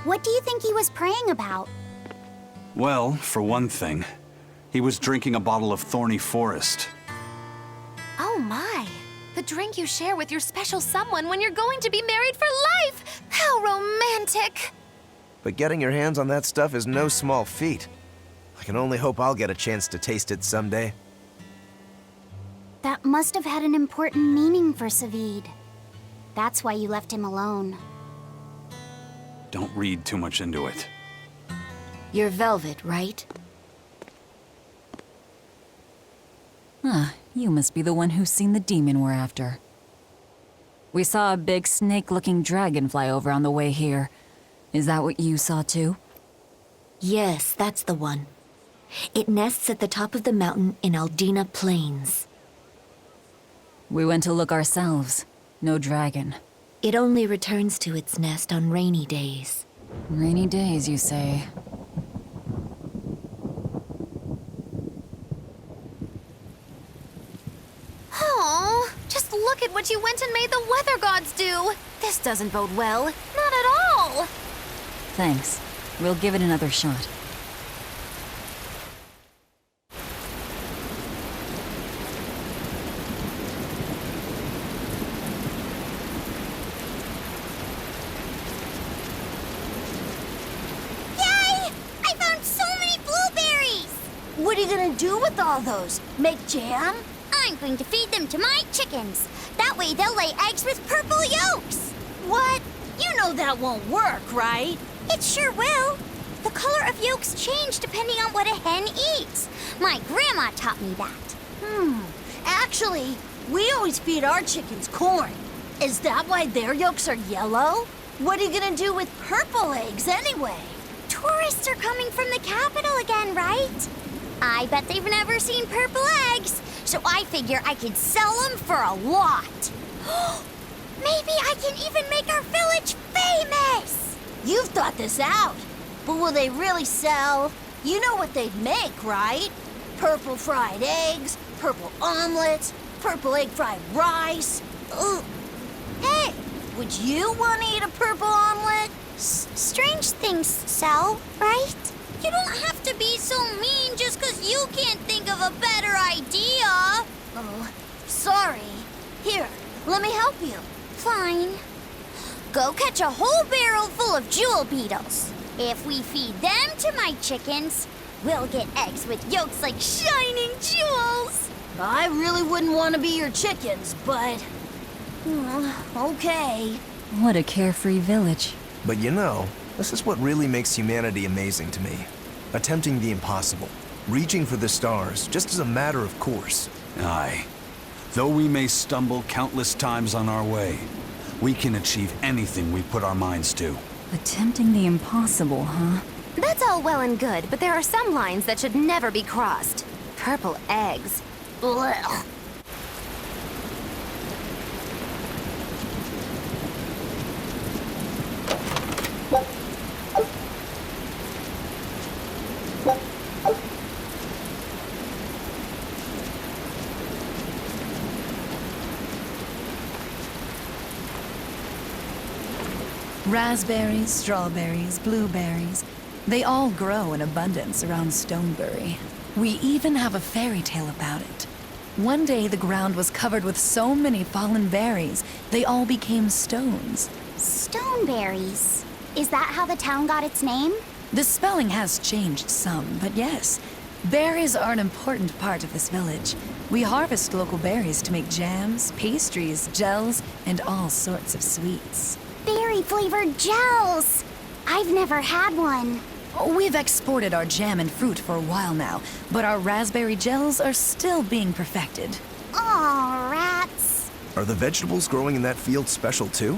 What do you think he was praying about? Well, for one thing, he was drinking a bottle of Thorny Forest. Oh my. The drink you share with your special someone when you're going to be married for life! How romantic! But getting your hands on that stuff is no small feat. I can only hope I'll get a chance to taste it someday. That must have had an important meaning for Zavid. That's why you left him alone. Don't read too much into it. You're Velvet, right? Ah, you must be the one who's seen the demon we're after. We saw a big snake-looking dragon fly over on the way here. Is that what you saw too? Yes, that's the one. It nests at the top of the mountain in Aldina Plains. We went to look ourselves. No dragon. It only returns to its nest on rainy days. Rainy days, you say? Oh, just look at what you went and made the weather gods do. This doesn't bode well. Not at all. Thanks. We'll give it another shot. What are you gonna do with all those? Make jam? I'm going to feed them to my chickens. That way they'll lay eggs with purple yolks. What? You know that won't work, right? It sure will. The color of yolks change depending on what a hen eats. My grandma taught me that. Actually, we always feed our chickens corn. Is that why their yolks are yellow? What are you gonna do with purple eggs anyway? Tourists are coming from the capital again, right? I bet they've never seen purple eggs, so I figure I could sell them for a lot. Maybe I can even make our village famous! You've thought this out, but will they really sell? You know what they'd make, right? Purple fried eggs, purple omelets, purple egg fried rice. Ugh. Hey, would you want to eat a purple omelet? Strange things sell, right? You don't have to be so mean just because you can't think of a better idea. Oh, sorry. Here, let me help you. Fine. Go catch a whole barrel full of jewel beetles. If we feed them to my chickens, we'll get eggs with yolks like shining jewels. I really wouldn't want to be your chickens, but... okay. What a carefree village. But you know, this is what really makes humanity amazing to me. Attempting the impossible. Reaching for the stars, just as a matter of course. Aye. Though we may stumble countless times on our way, we can achieve anything we put our minds to. Attempting the impossible, huh? That's all well and good, but there are some lines that should never be crossed. Purple eggs. Blech. Raspberries, strawberries, blueberries, they all grow in abundance around Stonebury. We even have a fairy tale about it. One day the ground was covered with so many fallen berries, they all became stones. Stoneberries. Is that how the town got its name? The spelling has changed some, but yes. Berries are an important part of this village. We harvest local berries to make jams, pastries, gels, and all sorts of sweets. Berry-flavored gels! I've never had one. We've exported our jam and fruit for a while now, but our raspberry gels are still being perfected. Aw, rats. Are the vegetables growing in that field special too?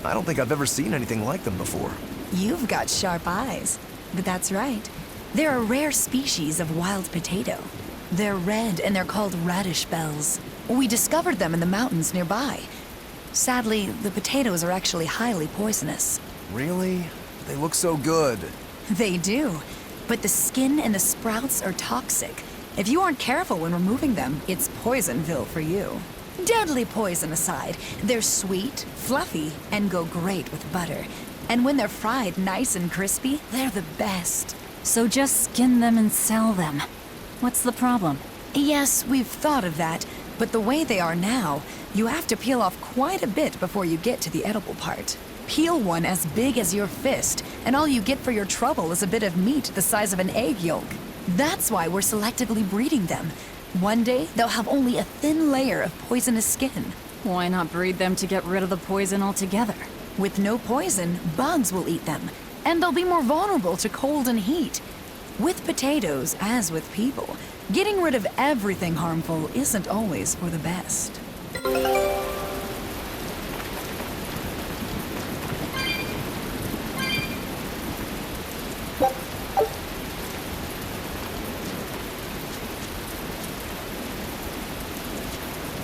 I don't think I've ever seen anything like them before. You've got sharp eyes. But that's right. They're a rare species of wild potato. They're red and they're called radish bells. We discovered them in the mountains nearby. Sadly, the potatoes are actually highly poisonous. Really? They look so good. They do, but the skin and the sprouts are toxic. If you aren't careful when removing them, it's Poisonville for you. Deadly poison aside, they're sweet, fluffy, and go great with butter. And when they're fried nice and crispy, they're the best. So just skin them and sell them. What's the problem? Yes, we've thought of that, but the way they are now, you have to peel off quite a bit before you get to the edible part. Peel one as big as your fist, and all you get for your trouble is a bit of meat the size of an egg yolk. That's why we're selectively breeding them. One day, they'll have only a thin layer of poisonous skin. Why not breed them to get rid of the poison altogether? With no poison, bugs will eat them, and they'll be more vulnerable to cold and heat. With potatoes, as with people, getting rid of everything harmful isn't always for the best.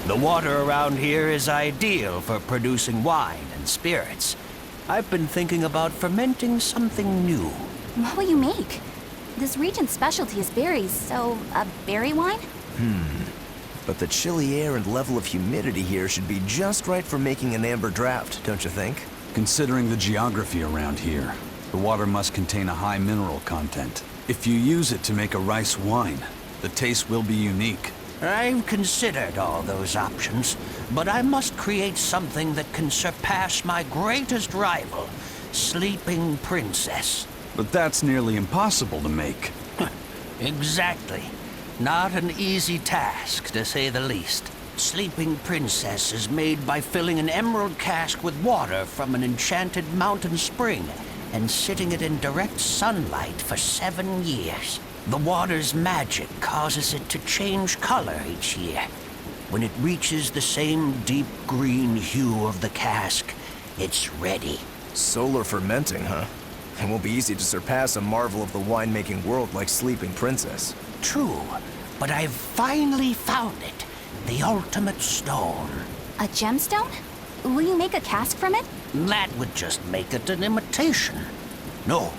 The water around here is ideal for producing wine and spirits. I've been thinking about fermenting something new. What will you make? This region's specialty is berries, so a berry wine? But the chilly air and level of humidity here should be just right for making an amber draft, don't you think? Considering the geography around here, the water must contain a high mineral content. If you use it to make a rice wine, the taste will be unique. I've considered all those options, but I must create something that can surpass my greatest rival, Sleeping Princess. But that's nearly impossible to make. Exactly. Not an easy task, to say the least. Sleeping Princess is made by filling an emerald cask with water from an enchanted mountain spring and sitting it in direct sunlight for 7 years. The water's magic causes it to change color each year. When it reaches the same deep green hue of the cask, it's ready. Solar fermenting, huh? It won't be easy to surpass a marvel of the winemaking world like Sleeping Princess. True, but I've finally found it. The ultimate stone. A gemstone? Will you make a cask from it? That would just make it an imitation. No.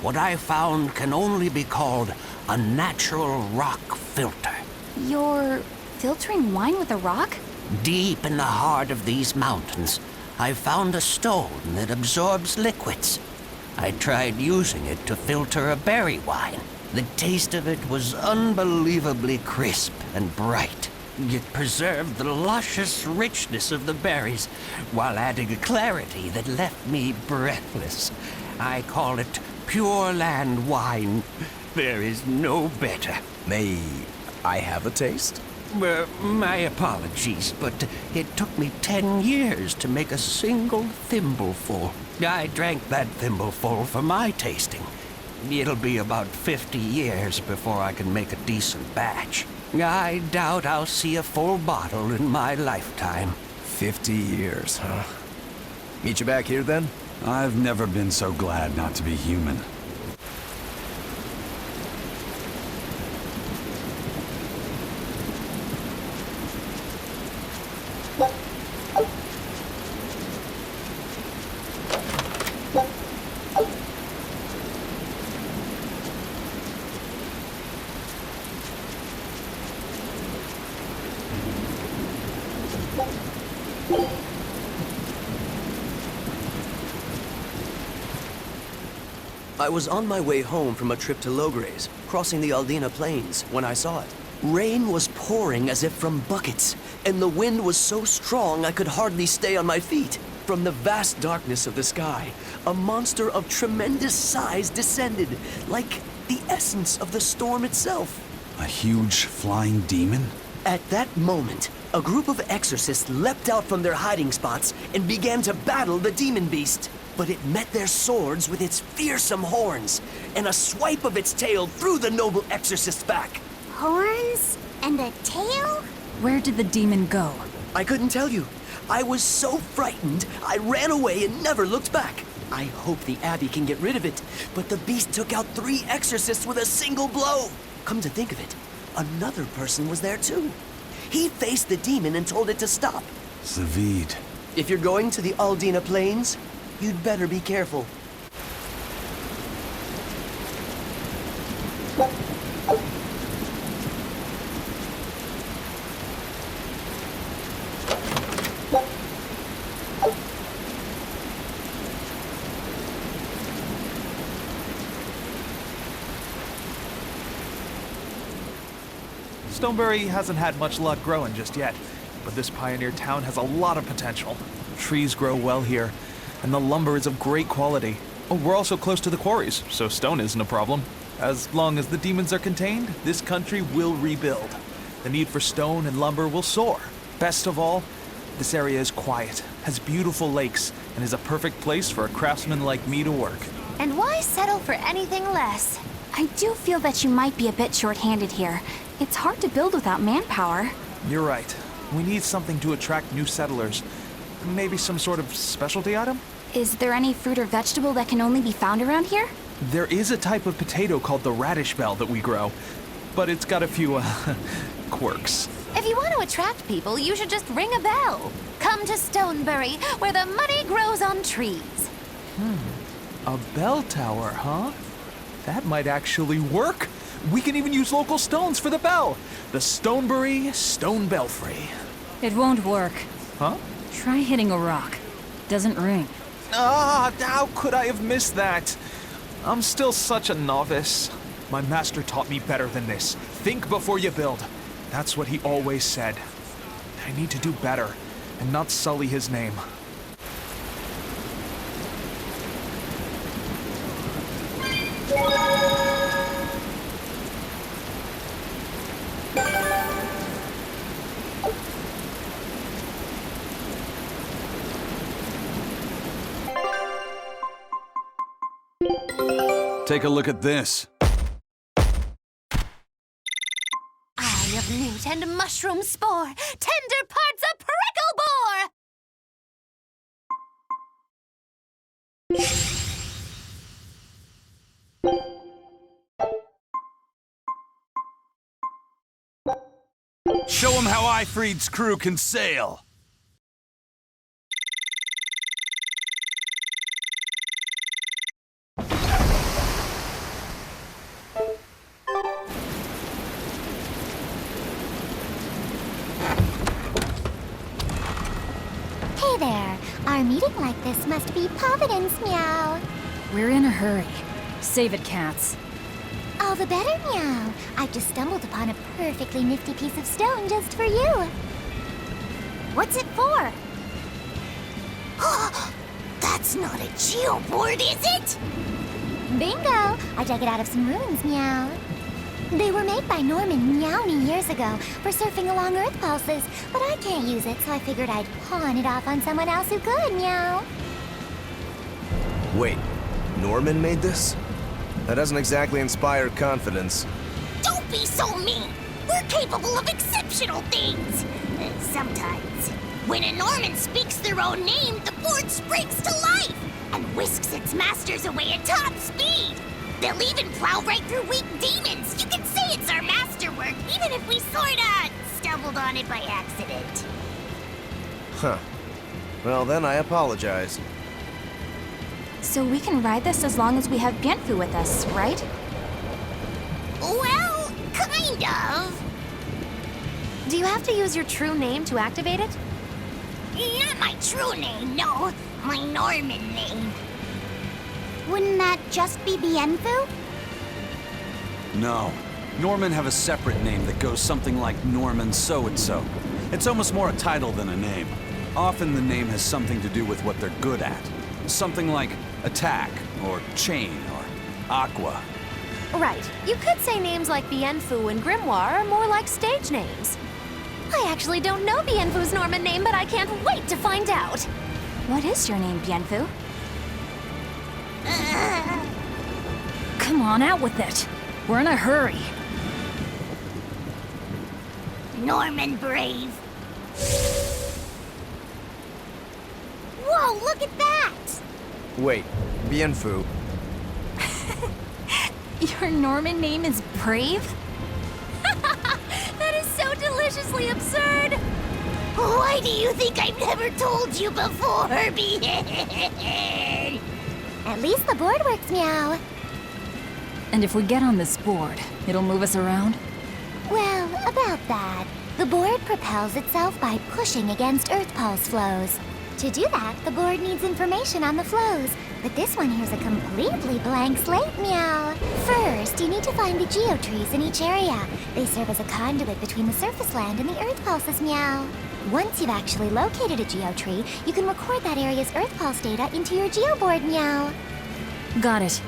What I found can only be called a natural rock filter. You're filtering wine with a rock? Deep in the heart of these mountains, I found a stone that absorbs liquids. I tried using it to filter a berry wine. The taste of it was unbelievably crisp and bright. It preserved the luscious richness of the berries while adding a clarity that left me breathless. I call it Pure Land wine. There is no better. May I have a taste? My apologies, but it took me 10 years to make a single thimbleful. I drank that thimbleful for my tasting. It'll be about 50 years before I can make a decent batch. I doubt I'll see a full bottle in my lifetime. 50 years, huh? Meet you back here then? I've never been so glad not to be human. I was on my way home from a trip to Logres, crossing the Aldina Plains, when I saw it. Rain was pouring as if from buckets, and the wind was so strong I could hardly stay on my feet. From the vast darkness of the sky, a monster of tremendous size descended, like the essence of the storm itself. A huge flying demon? At that moment, a group of exorcists leapt out from their hiding spots and began to battle the demon beast. But it met their swords with its fearsome horns, and a swipe of its tail threw the noble exorcist's back. Horns? And a tail? Where did the demon go? I couldn't tell you. I was so frightened, I ran away and never looked back. I hope the Abbey can get rid of it, but the beast took out 3 exorcists with a single blow. Come to think of it, another person was there too. He faced the demon and told it to stop. Zavid. If you're going to the Aldina Plains, you'd better be careful. Stonebury hasn't had much luck growing just yet, but this pioneer town has a lot of potential. Trees grow well here, and the lumber is of great quality. Oh, we're also close to the quarries, so stone isn't a problem. As long as the demons are contained, this country will rebuild. The need for stone and lumber will soar. Best of all, this area is quiet, has beautiful lakes, and is a perfect place for a craftsman like me to work. And why settle for anything less? I do feel that you might be a bit short-handed here. It's hard to build without manpower. You're right. We need something to attract new settlers. Maybe some sort of specialty item? Is there any fruit or vegetable that can only be found around here? There is a type of potato called the radish bell that we grow, but it's got a few, quirks. If you want to attract people, you should just ring a bell. Come to Stonebury, where the money grows on trees. A bell tower, huh? That might actually work. We can even use local stones for the bell. The Stonebury Stone Belfry. It won't work. Huh? Try hitting a rock. Doesn't ring. Ah, how could I have missed that? I'm still such a novice. My master taught me better than this. Think before you build. That's what he always said. I need to do better and not sully his name. Take a look at this. Eye of newt and mushroom spore, tender parts of prickle boar! Show him how Ifreed's crew can sail. Hey there. Our meeting like this must be Providence, meow. We're in a hurry. Save it, Katz. All the better, meow. I've just stumbled upon a perfectly nifty piece of stone just for you. What's it for? That's not a geoboard, is it? Bingo! I dug it out of some ruins, meow. They were made by Norman Meowny years ago for surfing along Earth pulses, but I can't use it, so I figured I'd pawn it off on someone else who could, meow. Wait, Norman made this? That doesn't exactly inspire confidence. Don't be so mean! We're capable of exceptional things! Sometimes. When a Norman speaks their own name, the board springs to life and whisks its masters away at top speed. They'll even plow right through weak demons. You can say it's our masterwork, even if we sorta stumbled on it by accident. Huh. Well, then I apologize. So we can ride this as long as we have Bienfu with us, right? Well, kind of. Do you have to use your true name to activate it? Not my true name, no. My Norman name. Wouldn't that just be Bienfu? No. Norman have a separate name that goes something like Norman so-and-so. It's almost more a title than a name. Often the name has something to do with what they're good at. Something like attack, or chain, or aqua. Right. You could say names like Bienfu and Grimoire are more like stage names. I actually don't know Bienfu's Norman name, but I can't wait to find out. What is your name, Bienfu? Come on, out with it. We're in a hurry. Norman Brave. Whoa, look at that! Wait, Bienfu. Your Norman name is Brave? That is so deliciously absurd! Why do you think I've never told you before, Beard? At least the board works, meow. And if we get on this board, it'll move us around? Well, about that. The board propels itself by pushing against Earth Pulse flows. To do that, the board needs information on the flows. But this one here's a completely blank slate, meow. First, you need to find the geotrees in each area. They serve as a conduit between the surface land and the Earth Pulses, meow. Once you've actually located a geotree, you can record that area's Earth Pulse data into your geoboard, meow. Got it.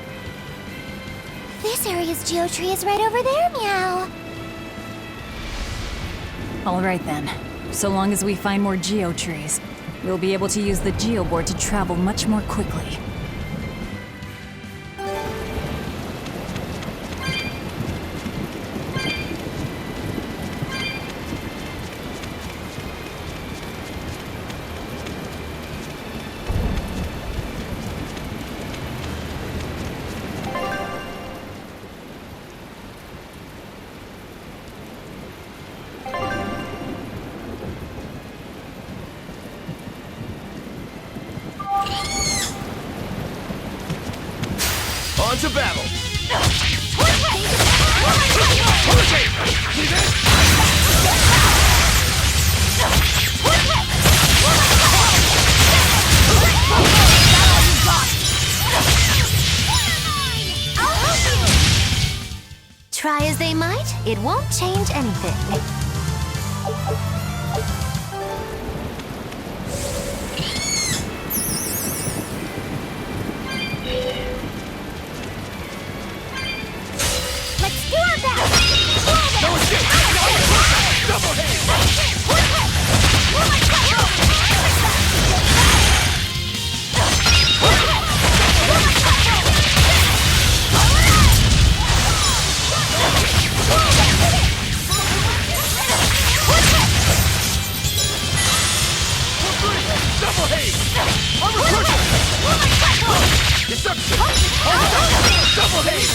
This area's geotree is right over there, meow. All right then. So long as we find more geotrees, we'll be able to use the geoboard to travel much more quickly. On to battle! Try as they might, it won't change anything. Let's do our best! Double haze! Armor crushing! Deception! Double haze!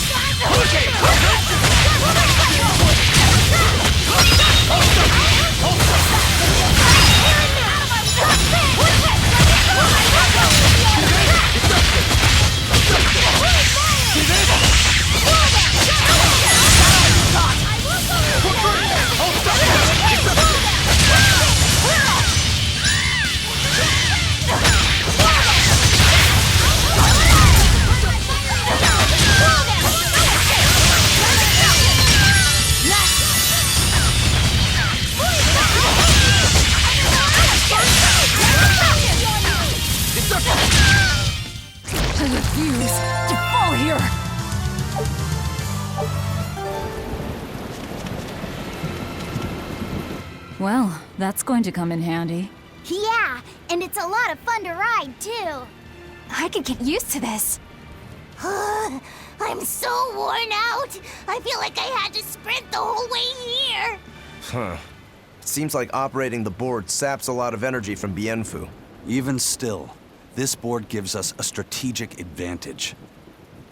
I refuse to fall here! Well, that's going to come in handy. Yeah, and it's a lot of fun to ride, too. I could get used to this. I'm so worn out. I feel like I had to sprint the whole way here. Huh. Seems like operating the board saps a lot of energy from Bienfu. Even still, this board gives us a strategic advantage.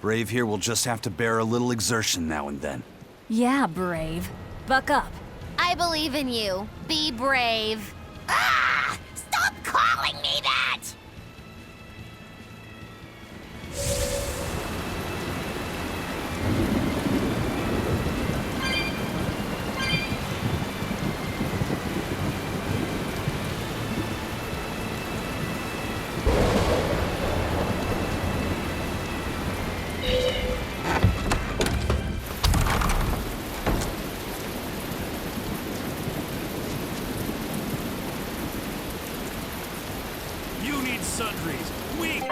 Brave here will just have to bear a little exertion now and then. Yeah, Brave. Buck up. I believe in you. Be brave. Ah! Stop calling me that! You need sundries. We...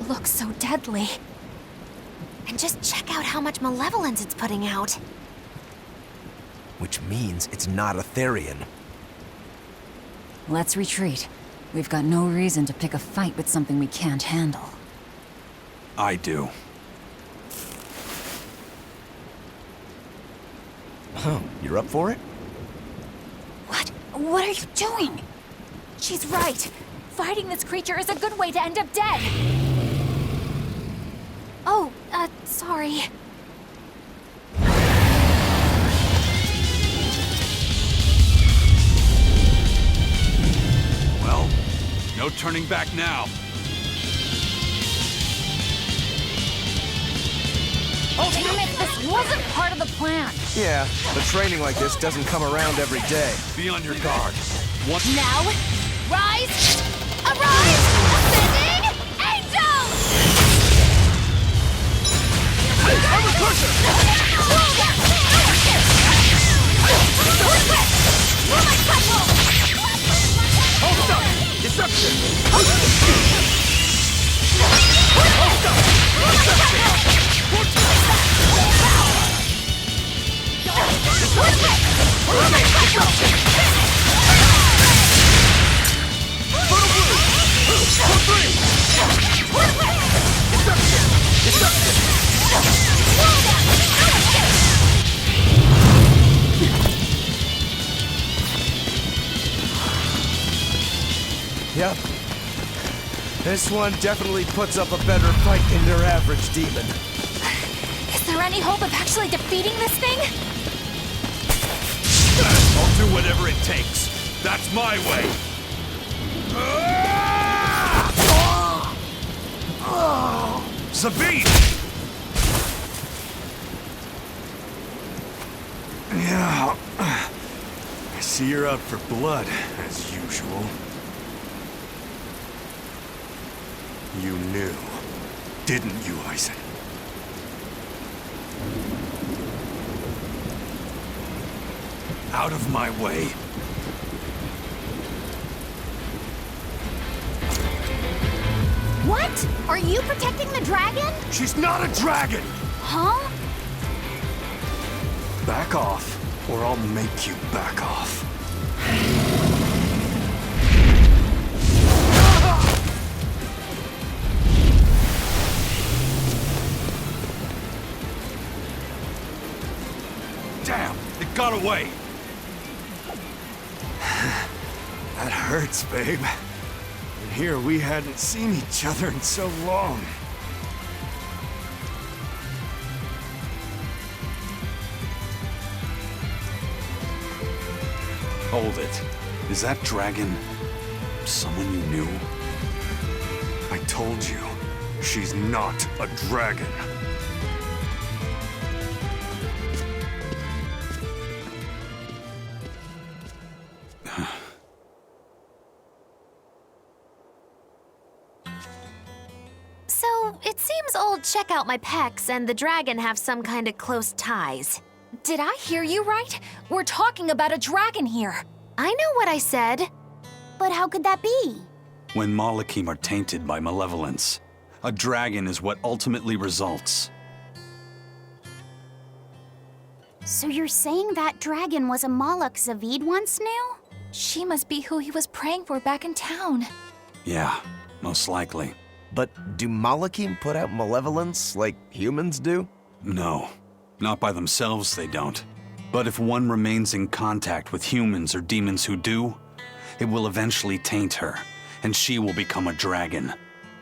looks so deadly. And just check out how much malevolence it's putting out. Which means it's not a Therian. Let's retreat. We've got no reason to pick a fight with something we can't handle. I do. Oh, you're up for it? What? What are you doing? She's right. Fighting this creature is a good way to end up dead. Oh, sorry. Well, no turning back now. Damn it, this wasn't part of the plan. Yeah, but training like this doesn't come around every day. Be on your guard. What? Now, rise! Arise! Ascending angels! I'm a pusher! Hold up! Deception! Hold Yep. This one definitely puts up a better fight than your average demon. Is there any hope of actually defeating this thing? I'll do whatever it takes. That's my way. Zavid! Yeah. I see you're out for blood, as usual. You knew, didn't you, Eisen? Out of my way. What? Are you protecting the dragon? She's not a dragon! Huh? Back off, or I'll make you back off. Damn, it got away. That hurts, babe. And here we hadn't seen each other in so long. Hold it. Is that dragon someone you knew? I told you, she's not a dragon. So, it seems old Check Out My Pecs and the dragon have some kind of close ties. Did I hear you right? We're talking about a dragon here. I know what I said. But how could that be? When Malachim are tainted by malevolence, a dragon is what ultimately results. So you're saying that dragon was a Moloch Zavid once knew? She must be who he was praying for back in town. Yeah, most likely. But do Malachim put out malevolence like humans do? No, not by themselves they don't. But if one remains in contact with humans or demons who do, it will eventually taint her, and she will become a dragon.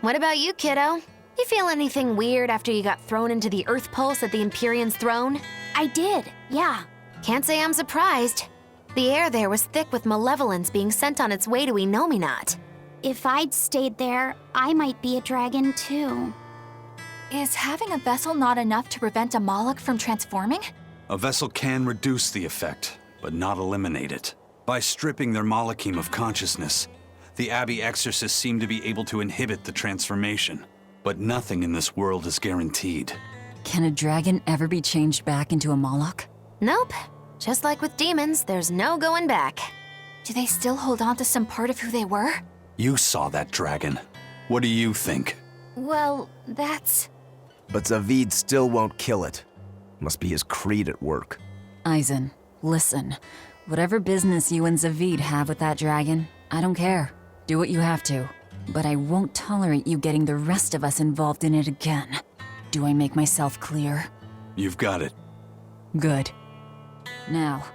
What about you, kiddo? You feel anything weird after you got thrown into the Earth Pulse at the Empyrean's throne? I did, yeah. Can't say I'm surprised. The air there was thick with malevolence being sent on its way to Enominat. If I'd stayed there, I might be a dragon too. Is having a vessel not enough to prevent a Moloch from transforming? A vessel can reduce the effect, but not eliminate it. By stripping their Malachim of consciousness, the Abbey exorcists seem to be able to inhibit the transformation. But nothing in this world is guaranteed. Can a dragon ever be changed back into a Moloch? Nope. Just like with demons, there's no going back. Do they still hold on to some part of who they were? You saw that dragon. What do you think? Well, that's... But Zavid still won't kill it. Must be his creed at work. Eisen, listen. Whatever business you and Zavid have with that dragon, I don't care. Do what you have to. But I won't tolerate you getting the rest of us involved in it again. Do I make myself clear? You've got it. Good. Now,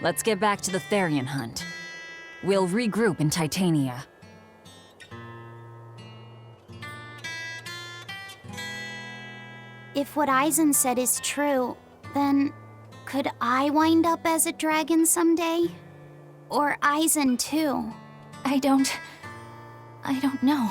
let's get back to the Therian hunt. We'll regroup in Titania. If what Eisen said is true, then could I wind up as a dragon someday? Or Eisen too? I don't know.